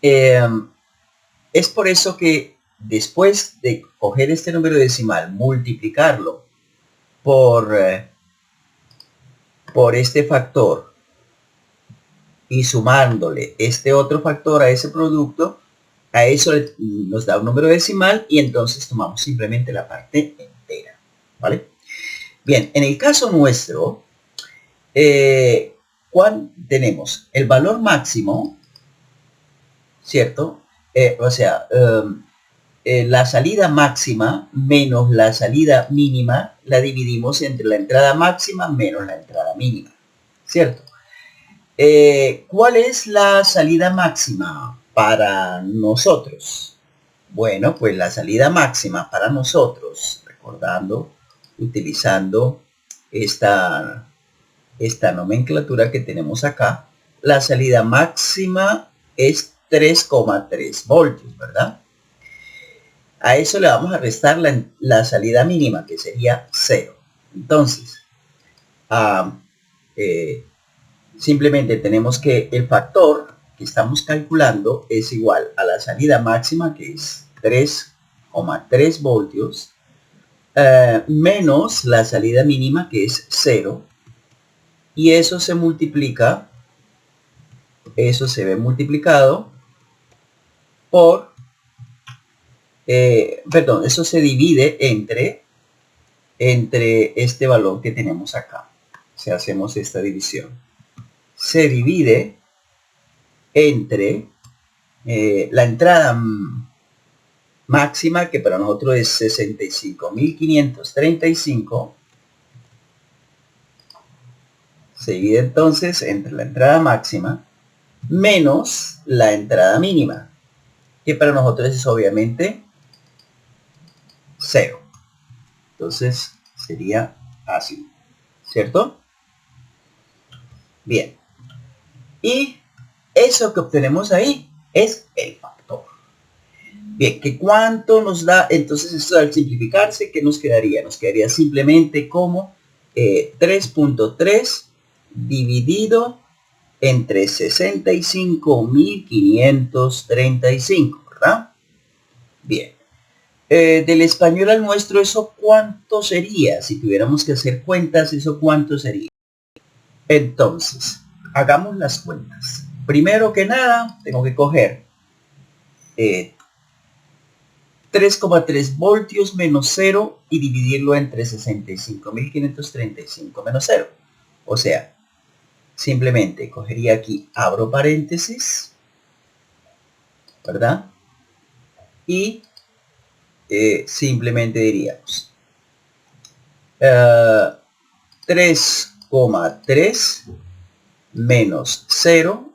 es por eso que después de coger este número decimal, multiplicarlo por este factor y sumándole este otro factor a ese producto, a eso nos da un número decimal y entonces tomamos simplemente la parte entera, ¿vale? Bien, en el caso nuestro, tenemos el valor máximo, ¿cierto? La salida máxima menos la salida mínima la dividimos entre la entrada máxima menos la entrada mínima, ¿cierto? ¿Cuál es la salida máxima para nosotros? Bueno, pues la salida máxima para nosotros, recordando, utilizando esta nomenclatura que tenemos acá, la salida máxima es 3,3 voltios, ¿verdad? A eso le vamos a restar la salida mínima, que sería 0. Entonces, simplemente tenemos que el factor que estamos calculando es igual a la salida máxima, que es 3,3 voltios, menos la salida mínima, que es 0, y eso se multiplica, eso se ve multiplicado por, perdón, eso se divide entre este valor que tenemos acá. Si hacemos esta división, se divide entre la entrada máxima, que para nosotros es 65.535, se divide entonces entre la entrada máxima menos la entrada mínima, que para nosotros es obviamente 0. Entonces sería así, ¿cierto? Bien. Y eso que obtenemos ahí es el factor. Bien, ¿que cuánto nos da? Entonces esto al simplificarse, ¿qué nos quedaría? Nos quedaría simplemente como 3.3 dividido entre 65.535, ¿verdad? Bien. Del español al nuestro, ¿eso cuánto sería? Si tuviéramos que hacer cuentas, ¿eso cuánto sería? Entonces, hagamos las cuentas. Primero que nada, tengo que coger 3,3 voltios menos 0 y dividirlo entre 65.535 menos 0. O sea, simplemente cogería aquí, abro paréntesis, ¿verdad? Y simplemente diríamos 3,3 menos 0,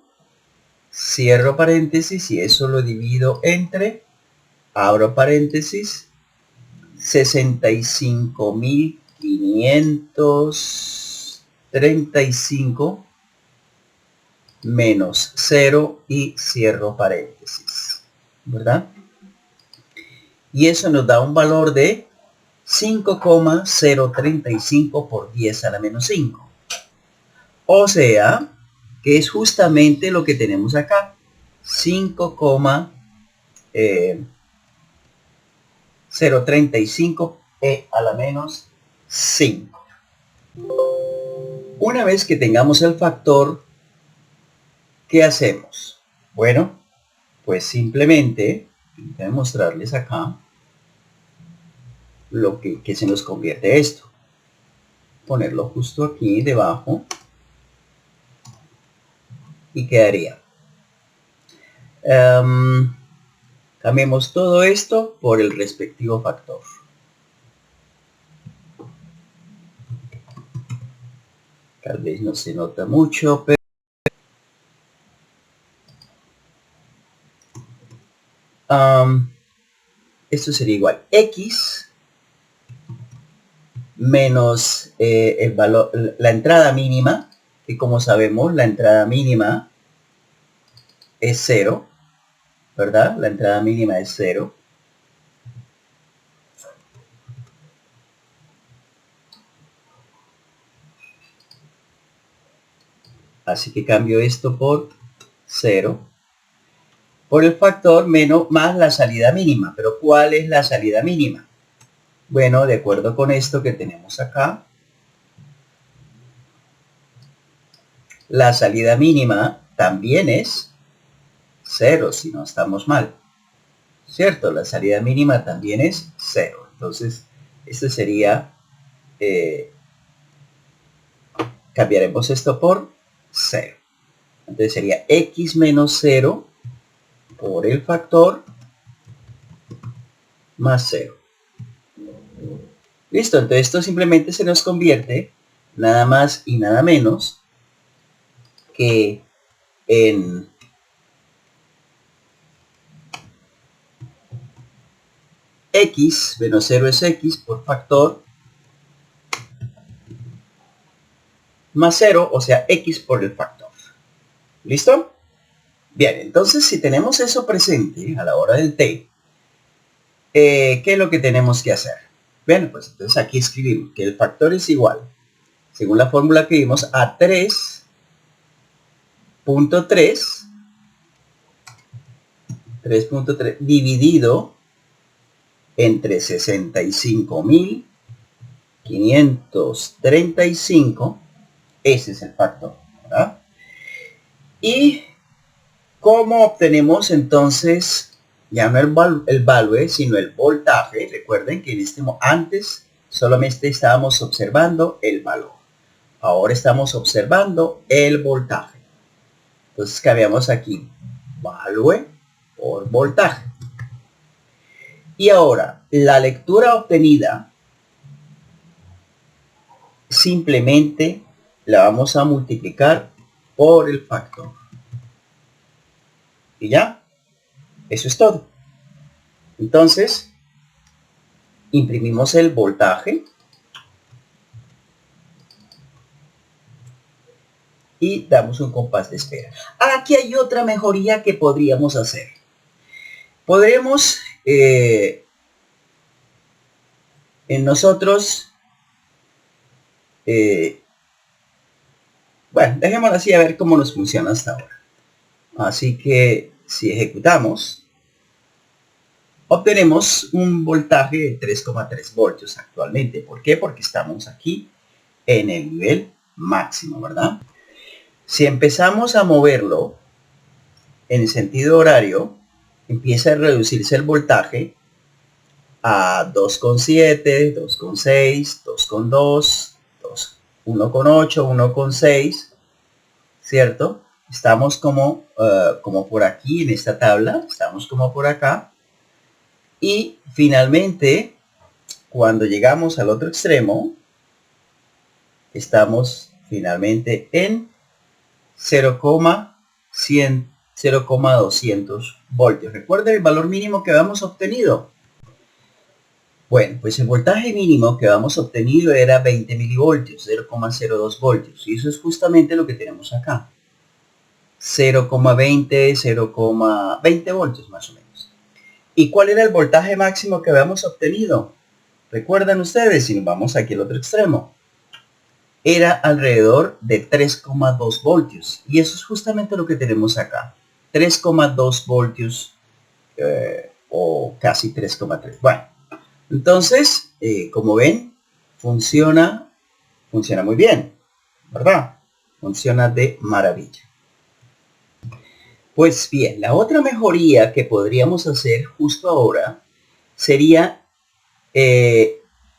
cierro paréntesis y eso lo divido entre, abro paréntesis, 65.535 menos 0 y cierro paréntesis, ¿verdad? Y eso nos da un valor de 5,035 por 10 a la menos 5. O sea, que es justamente lo que tenemos acá. 5,035 e a la menos 5. Una vez que tengamos el factor, ¿qué hacemos? Bueno, pues simplemente, voy a mostrarles acá lo que se nos convierte esto. Ponerlo justo aquí debajo y quedaría. Cambiemos todo esto por el respectivo factor. Tal vez no se nota mucho, pero esto sería igual x menos el valor, la entrada mínima, que como sabemos la entrada mínima es 0, ¿verdad? La entrada mínima es 0. Así que cambio esto por 0. Por el factor menos más la salida mínima. Pero ¿cuál es la salida mínima? Bueno, de acuerdo con esto que tenemos acá, la salida mínima también es 0, si no estamos mal. ¿Cierto? La salida mínima también es 0. Entonces, este sería, cambiaremos esto por 0. Entonces sería x menos 0 por el factor más 0. Listo, entonces esto simplemente se nos convierte nada más y nada menos que en x menos 0 es x por factor más 0, o sea, x por el factor. ¿Listo? Bien, entonces si tenemos eso presente a la hora del t, ¿qué es lo que tenemos que hacer? Bueno, pues entonces aquí escribimos que el factor es igual, según la fórmula que vimos, a 3.3 dividido entre 65.535, ese es el factor, ¿verdad? Y ¿cómo obtenemos entonces ya no el value, sino el voltaje? Recuerden que antes solamente estábamos observando el valor. Ahora estamos observando el voltaje. Entonces cambiamos aquí value por voltaje. Y ahora, la lectura obtenida simplemente la vamos a multiplicar por el factor. Y ya, eso es todo. Entonces, imprimimos el voltaje y damos un compás de espera. Aquí hay otra mejoría que podríamos hacer. Podremos en nosotros, bueno, dejémoslo así a ver cómo nos funciona hasta ahora. Así que si ejecutamos, obtenemos un voltaje de 3,3 voltios actualmente. ¿Por qué? Porque estamos aquí en el nivel máximo, ¿verdad? Si empezamos a moverlo en el sentido horario, empieza a reducirse el voltaje a 2,7, 2,6, 2,2, 1,8, 1,6, ¿cierto? Estamos como por aquí en esta tabla, estamos como por acá. Y finalmente, cuando llegamos al otro extremo, estamos finalmente en 0,200 voltios. Recuerden el valor mínimo que habíamos obtenido. Bueno, pues el voltaje mínimo que habíamos obtenido era 20 milivoltios, 0,02 voltios. Y eso es justamente lo que tenemos acá. 0,20, 0,20 voltios más o menos. ¿Y cuál era el voltaje máximo que habíamos obtenido? ¿Recuerdan ustedes? Si nos vamos aquí al otro extremo. Era alrededor de 3,2 voltios. Y eso es justamente lo que tenemos acá. 3,2 voltios o casi 3,3. Bueno, entonces, como ven, funciona muy bien, ¿verdad? Funciona de maravilla. Pues bien, la otra mejoría que podríamos hacer justo ahora sería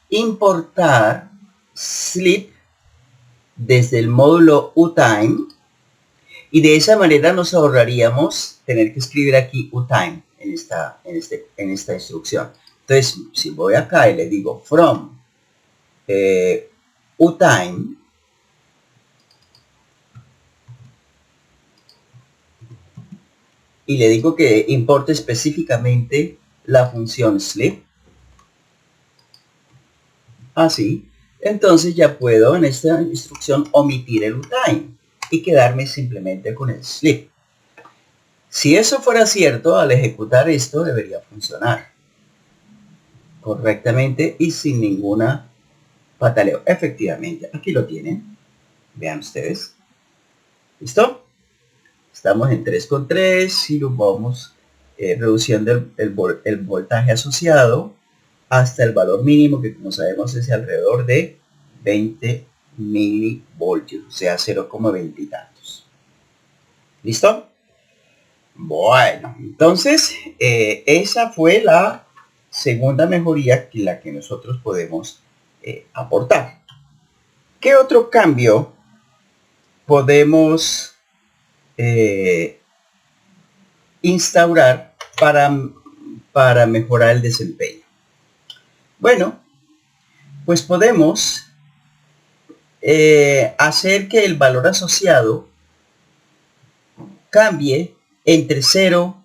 importar sleep desde el módulo UTime, y de esa manera nos ahorraríamos tener que escribir aquí UTime en esta instrucción. Entonces, si voy acá y le digo from UTime, y le digo que importe específicamente la función sleep, así, entonces ya puedo en esta instrucción omitir el UTime y quedarme simplemente con el sleep. Si eso fuera cierto, al ejecutar esto debería funcionar correctamente y sin ninguna pataleo. Efectivamente, aquí lo tienen. Vean ustedes. ¿Listo? Estamos en 3,3 y lo vamos reduciendo el voltaje asociado hasta el valor mínimo, que como sabemos es alrededor de 20 milivoltios, o sea 0,20 y tantos. ¿Listo? Bueno, entonces esa fue la segunda mejoría que la que nosotros podemos aportar. ¿Qué otro cambio podemos instaurar para mejorar el desempeño? Bueno, pues podemos hacer que el valor asociado cambie entre 0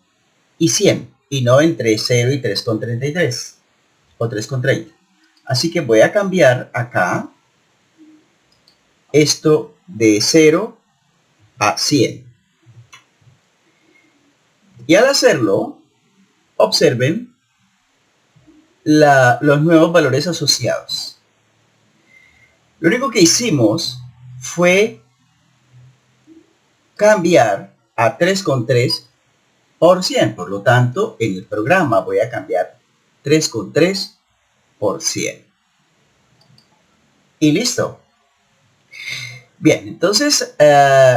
y 100 y no entre 0 y 3,33 o 3,30. Así que voy a cambiar acá esto de 0 a 100. Y al hacerlo, observen los nuevos valores asociados. Lo único que hicimos fue cambiar a 3,3 por 100. Por lo tanto, en el programa voy a cambiar 3,3 por 100. Y listo. Bien, entonces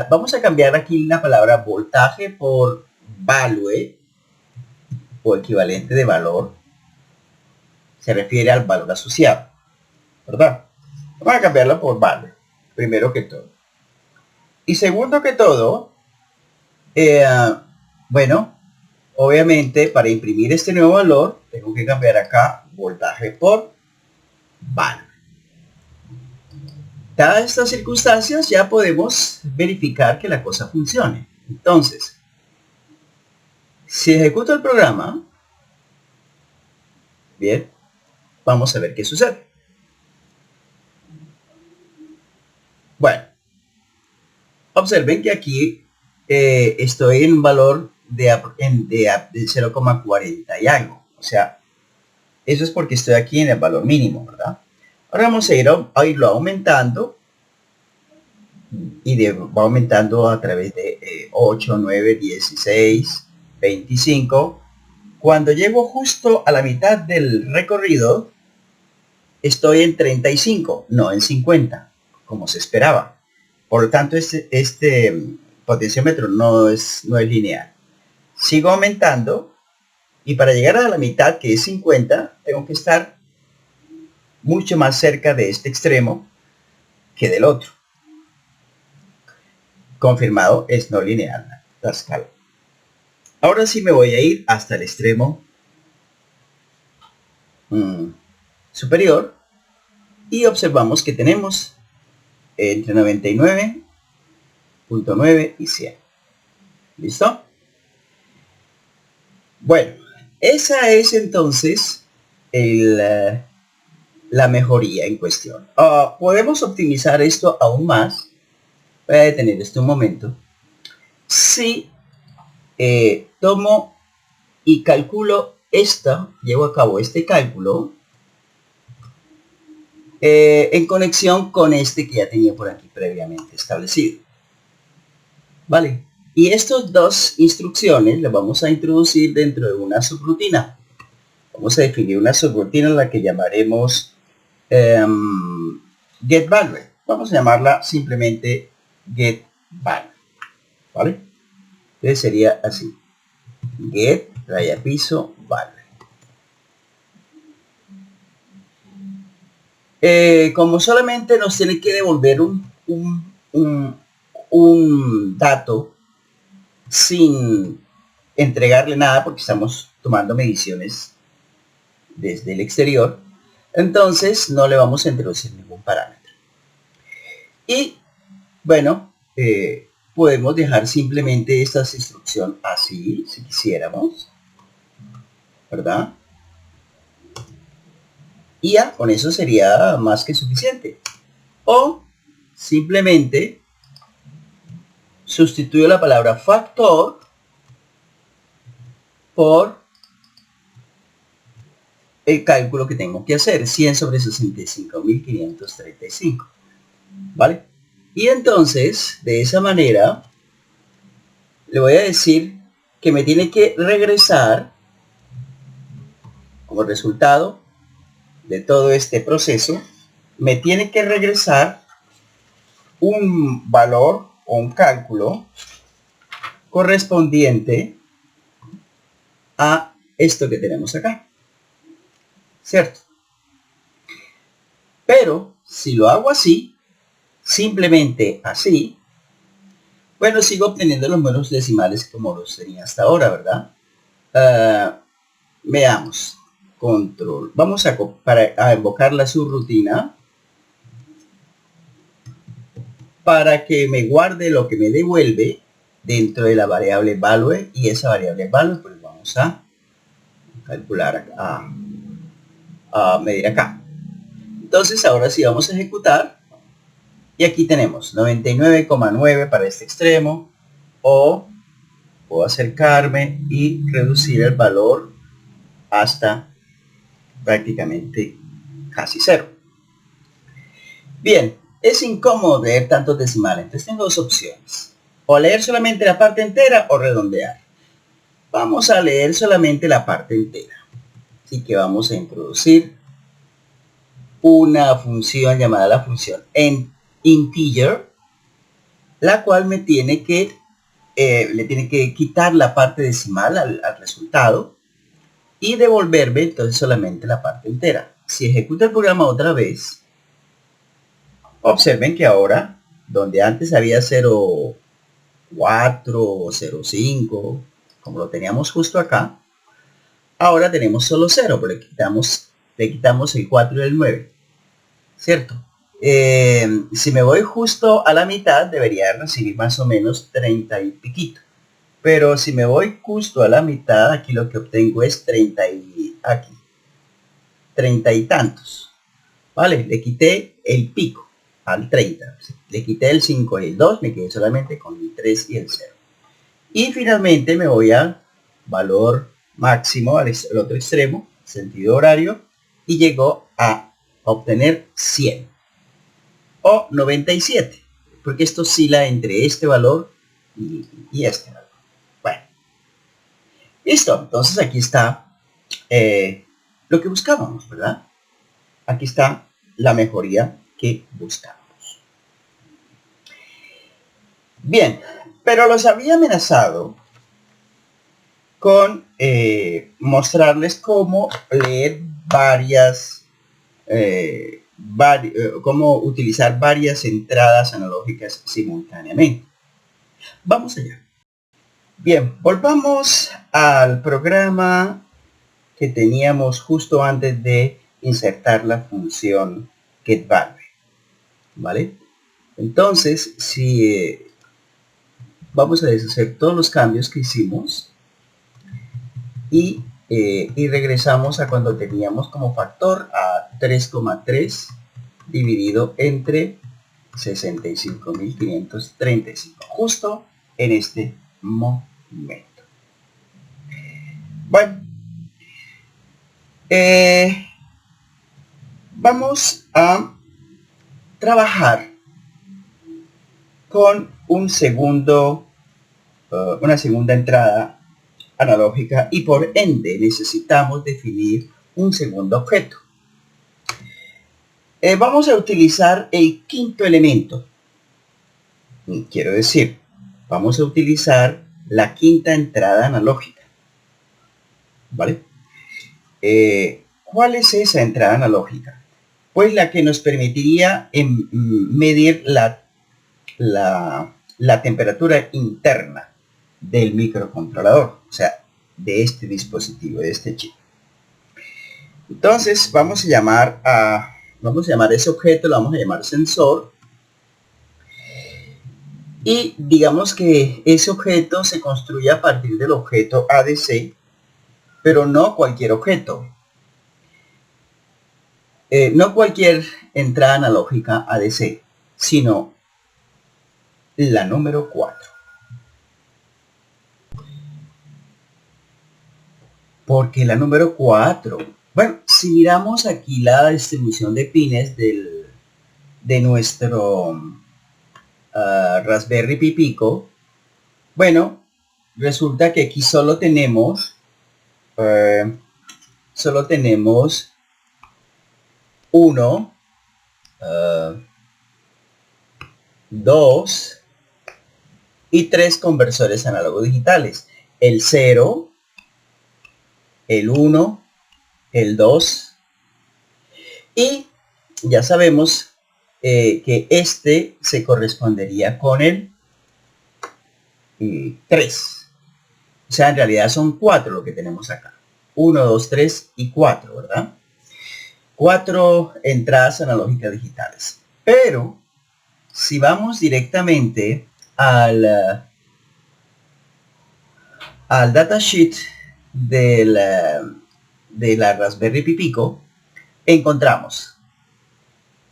vamos a cambiar aquí la palabra voltaje por value o equivalente de valor. Se refiere al valor asociado, ¿verdad? Vamos a cambiarlo por value, primero que todo. Y segundo que todo, bueno, obviamente para imprimir este nuevo valor, tengo que cambiar acá voltaje por value. Dadas estas circunstancias, ya podemos verificar que la cosa funcione. Entonces, si ejecuto el programa, bien, vamos a ver qué sucede. Bueno, observen que aquí estoy en un valor de 0,40 y algo. O sea, eso es porque estoy aquí en el valor mínimo, ¿verdad? Ahora vamos a irlo aumentando y va aumentando a través de 8, 9, 16, 25. Cuando llego justo a la mitad del recorrido, estoy en 35, no en 50, como se esperaba. Por lo tanto, este potenciómetro no es lineal. Sigo aumentando y para llegar a la mitad, que es 50, tengo que estar mucho más cerca de este extremo que del otro. Confirmado, es no lineal la escala. Ahora sí me voy a ir hasta el extremo superior y observamos que tenemos entre 99.9 y 100. ¿Listo? Bueno, esa es entonces la mejoría en cuestión. Podemos optimizar esto aún más. Voy a detener esto un momento. Si tomo y calculo llevo a cabo este cálculo en conexión con este que ya tenía por aquí previamente establecido. Vale. Y estas dos instrucciones las vamos a introducir dentro de una subrutina. Vamos a definir una subrutina a la que llamaremos getValue. Vamos a llamarla simplemente getValue. ¿Vale? Entonces sería así. Get, raya piso, value. Como solamente nos tiene que devolver un dato sin entregarle nada porque estamos tomando mediciones desde el exterior, entonces no le vamos a introducir ningún parámetro. Y bueno, podemos dejar simplemente esta instrucción así, si quisiéramos, ¿verdad? Y ya, con eso sería más que suficiente. O simplemente sustituyo la palabra factor por el cálculo que tengo que hacer, 100 sobre 65.535, ¿vale? Y entonces, de esa manera, le voy a decir que me tiene que regresar, como resultado de todo este proceso, me tiene que regresar un valor o un cálculo correspondiente a esto que tenemos acá. ¿Cierto? Pero si lo hago así, simplemente así, bueno, sigo obteniendo los números decimales como los tenía hasta ahora, ¿verdad? Veamos. Control. Vamos a invocar la subrutina para que me guarde lo que me devuelve dentro de la variable value, y esa variable value pues vamos a calcular acá, a medir acá. Entonces ahora sí vamos a ejecutar Y aquí tenemos 99,9 para este extremo, o puedo acercarme y reducir el valor hasta prácticamente casi cero. Bien, es incómodo leer tantos decimales, entonces tengo dos opciones: o leer solamente la parte entera o redondear. Vamos a leer solamente la parte entera, así que vamos a introducir una función llamada la función integer, la cual me tiene que le tiene que quitar la parte decimal al resultado y devolverme entonces solamente la parte entera. Si ejecuto el programa otra vez, observen que ahora, donde antes había 0,4 o 0,5, como lo teníamos justo acá, ahora tenemos solo 0, pero le quitamos el 4 y el 9, ¿cierto? Si me voy justo a la mitad, debería recibir más o menos 30 y piquito. Pero si me voy justo a la mitad, aquí lo que obtengo es 30 y tantos. ¿Vale? Le quité el pico al 30. Le quité el 5 y el 2, me quedé solamente con el 3 y el 0. Y finalmente me voy al valor máximo, al otro extremo, sentido horario, y llego a obtener 100 o 97, porque esto oscila entre este valor y este valor. Bueno, listo. Entonces aquí está lo que buscábamos, ¿verdad? Aquí está la mejoría que buscamos. Bien, pero los había amenazado con mostrarles cómo leer cómo utilizar varias entradas analógicas simultáneamente. Vamos allá. Bien, volvamos al programa que teníamos justo antes de insertar la función getValue, ¿vale? Entonces, si vamos a deshacer todos los cambios que hicimos y regresamos a cuando teníamos como factor a 3,3 dividido entre 65.535, justo en este momento. Bueno, vamos a trabajar con una segunda entrada analógica y por ende necesitamos definir un segundo objeto. Vamos a utilizar el quinto elemento. Quiero decir, vamos a utilizar la quinta entrada analógica, ¿vale? ¿Cuál es esa entrada analógica? Pues la que nos permitiría medir la temperatura interna del microcontrolador, o sea, de este dispositivo, de este chip. Entonces vamos a llamar ese objeto, lo vamos a llamar sensor, y digamos que ese objeto se construye a partir del objeto ADC, pero no cualquier objeto. No cualquier entrada analógica ADC, sino la número 4. Porque la número 4, bueno, si miramos aquí la distribución de pines de nuestro Raspberry Pi Pico, bueno, resulta que aquí solo tenemos 1, 2 y 3 conversores análogo digitales: el 0, el 1, el 2, y ya sabemos que este se correspondería con el 3. O sea, en realidad son 4 lo que tenemos acá: 1, 2, 3 y 4, ¿verdad? 4 entradas analógicas digitales. Pero si vamos directamente al datasheet de la Raspberry Pi Pico, encontramos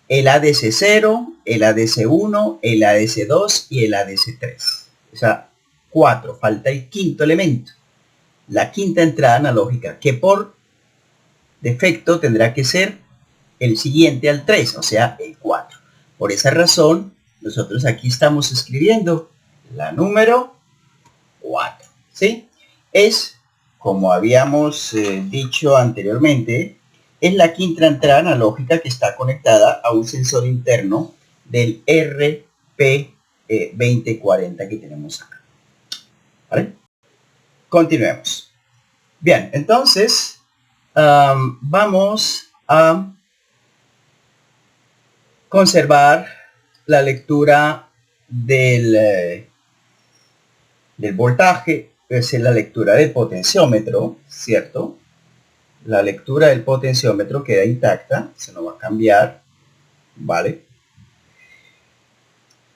el ADC0, el ADC1, el ADC2 y el ADC3. O sea, 4. Falta el quinto elemento. La quinta entrada analógica, que por defecto tendrá que ser el siguiente al 3, o sea, el 4. Por esa razón, nosotros aquí estamos escribiendo la número 4. ¿Sí? Es, como habíamos dicho anteriormente, es la quinta entrada analógica que está conectada a un sensor interno del RP2040 que tenemos acá. ¿Vale? Continuemos. Bien, entonces vamos a conservar la lectura del voltaje, es la lectura del potenciómetro, ¿cierto? La lectura del potenciómetro queda intacta, se no va a cambiar, ¿vale?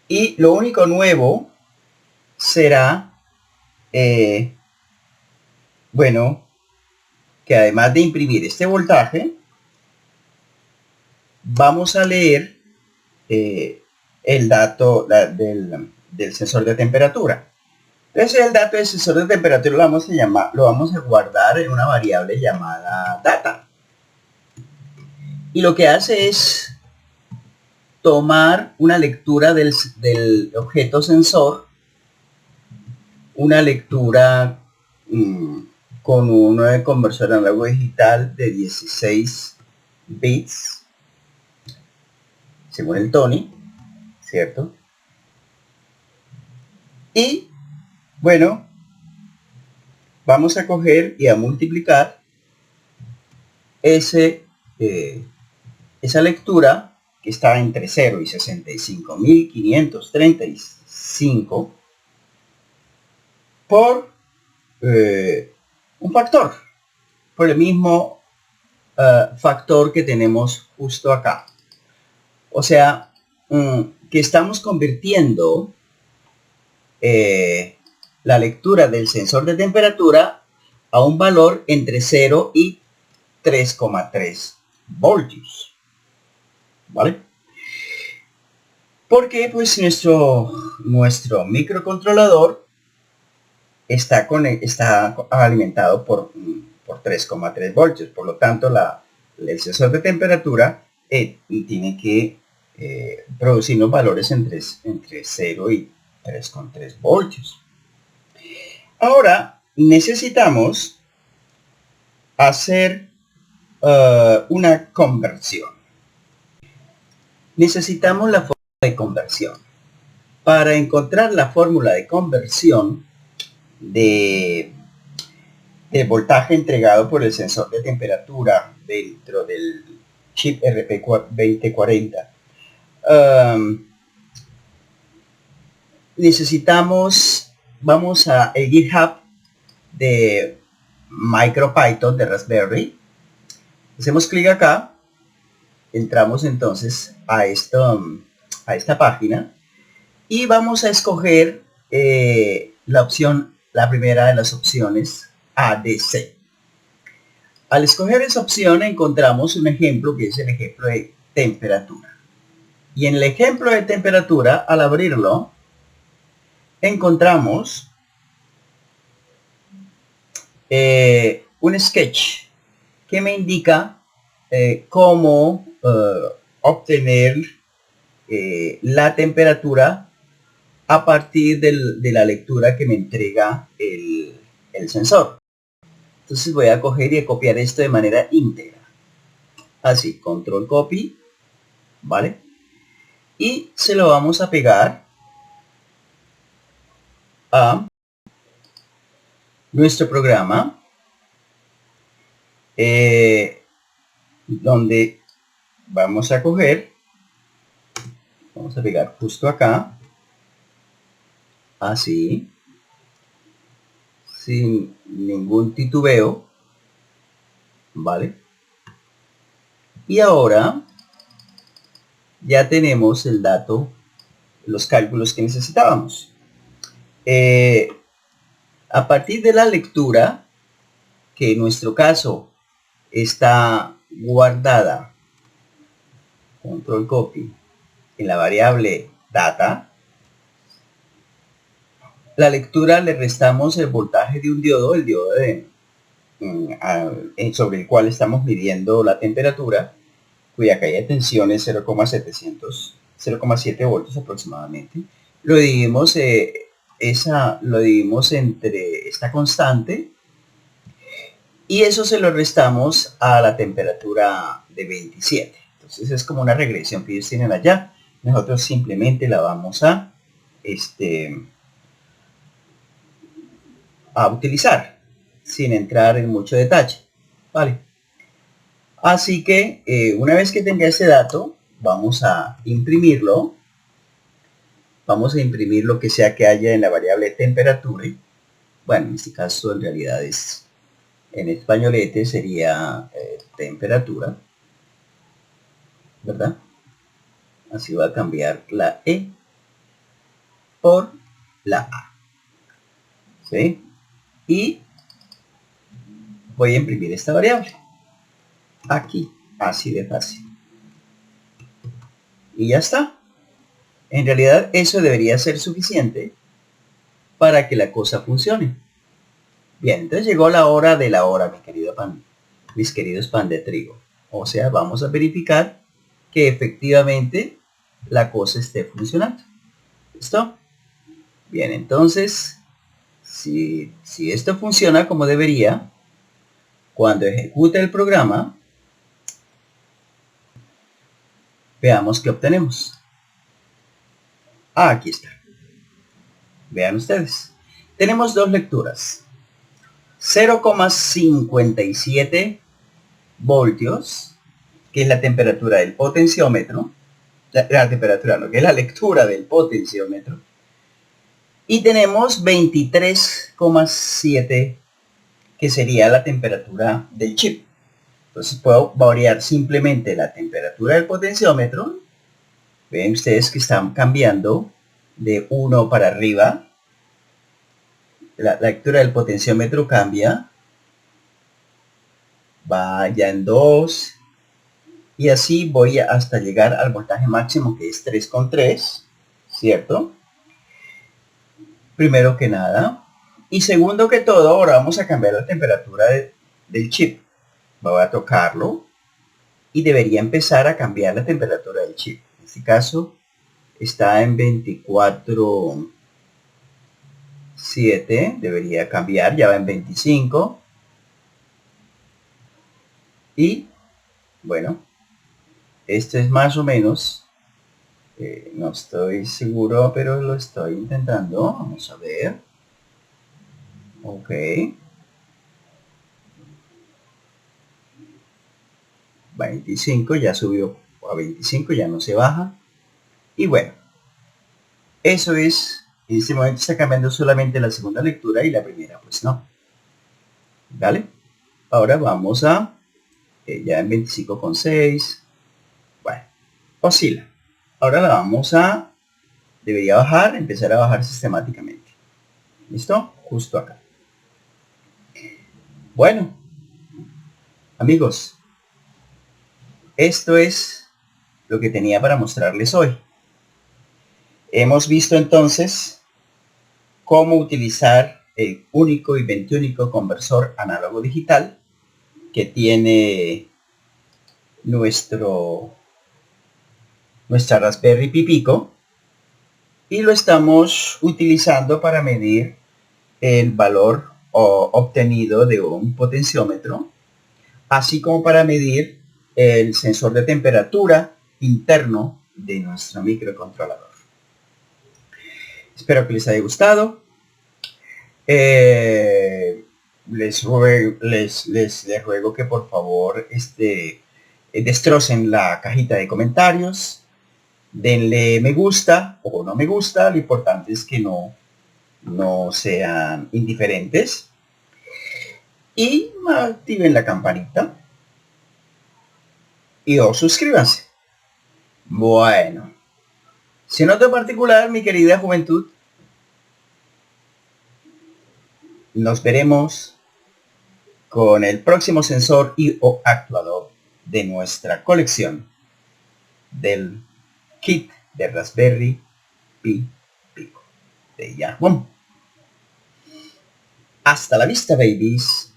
Y lo único nuevo será, bueno, que además de imprimir este voltaje, vamos a leer el dato del sensor de temperatura. Entonces el dato del sensor de temperatura lo vamos a guardar en una variable llamada data. Y lo que hace es tomar una lectura del objeto sensor, una lectura con un conversor análogo digital de 16 bits, según el Tony, ¿cierto? Y bueno, vamos a coger y a multiplicar esa lectura que está entre 0 y 65.535 por un factor, por el mismo factor que tenemos justo acá. O sea, que estamos convirtiendo la lectura del sensor de temperatura a un valor entre 0 y 3,3 voltios. ¿Vale? Porque pues nuestro microcontrolador está alimentado por 3,3 voltios. Por lo tanto, el sensor de temperatura tiene que producir los valores entre 0 y 3,3 voltios. Ahora necesitamos hacer una conversión. Necesitamos la fórmula de conversión. Para encontrar la fórmula de conversión del voltaje entregado por el sensor de temperatura dentro del chip RP2040, vamos a el GitHub de MicroPython de Raspberry. Hacemos clic acá, entramos entonces a esta página y vamos a escoger la primera de las opciones, ADC. Al escoger esa opción encontramos un ejemplo que es el ejemplo de temperatura. Y en el ejemplo de temperatura, al abrirlo, encontramos un sketch que me indica cómo obtener la temperatura a partir de la lectura que me entrega el sensor. Entonces voy a coger y a copiar esto de manera íntegra. Así, control copy, ¿vale? Y se lo vamos a pegar a nuestro programa, donde vamos a coger, vamos a pegar justo acá, así, sin ningún titubeo, ¿vale? Y ahora ya tenemos el dato, los cálculos que necesitábamos. A partir de la lectura, que en nuestro caso está guardada control copy, en la variable data, la lectura le restamos el voltaje de un diodo, el diodo sobre el cual estamos midiendo la temperatura, cuya caída de tensión es 0,7 voltios aproximadamente. Lo dividimos, lo dividimos entre esta constante y eso se lo restamos a la temperatura de 27. Entonces es como una regresión que ellos tienen allá. Nosotros simplemente la vamos a utilizar sin entrar en mucho detalle, ¿vale? Así que una vez que tenga ese dato, vamos a imprimirlo. Vamos a imprimir lo que sea que haya en la variable temperatura. Bueno, en este caso en realidad es, en españolete sería temperatura, ¿verdad? Así va a cambiar la E por la A, ¿sí? Y voy a imprimir esta variable aquí, así de fácil. Y ya está. En realidad eso debería ser suficiente para que la cosa funcione. Bien, entonces llegó la hora de la hora, mis queridos pan de trigo. O sea, vamos a verificar que efectivamente la cosa esté funcionando. ¿Listo? Bien, entonces, si esto funciona como debería, cuando ejecute el programa, veamos qué obtenemos. Aquí está. Vean ustedes. Tenemos dos lecturas. 0,57 voltios, que es la temperatura del potenciómetro. La temperatura, no, que es la lectura del potenciómetro. Y tenemos 23,7, que sería la temperatura del chip. Entonces puedo variar simplemente la temperatura del potenciómetro. Ven ustedes que están cambiando de 1 para arriba. La lectura del potenciómetro cambia. Va ya en 2. Y así voy hasta llegar al voltaje máximo, que es 3,3. ¿Cierto? Primero que nada. Y segundo que todo, ahora vamos a cambiar la temperatura del chip. Voy a tocarlo. Y debería empezar a cambiar la temperatura del chip. En este caso está en 24,7. Debería cambiar, ya va en 25. Y bueno, esto es más o menos, no estoy seguro, pero lo estoy intentando. Vamos a ver. Ok. 25, ya subió a 25, ya no se baja. Y bueno, eso es, en este momento está cambiando solamente la segunda lectura y la primera pues no. ¿Vale? Ahora vamos a, ya en 25,6. Bueno, oscila. Ahora la vamos a, debería bajar, empezar a bajar sistemáticamente. ¿Listo? Justo acá. Bueno, amigos, esto es lo que tenía para mostrarles hoy. Hemos visto entonces cómo utilizar el único y 21 conversor análogo digital que tiene nuestra Raspberry Pi Pico, y lo estamos utilizando para medir el valor obtenido de un potenciómetro, así como para medir el sensor de temperatura interno de nuestro microcontrolador. Espero que les haya gustado. Les ruego que por favor destrocen la cajita de comentarios, denle me gusta o no me gusta. Lo importante es que no sean indiferentes, y activen la campanita y suscríbanse. Bueno, si en otro particular, mi querida juventud, nos veremos con el próximo sensor y o actuador de nuestra colección. del kit de Raspberry Pi Pico de Yahoo. Hasta la vista, babies.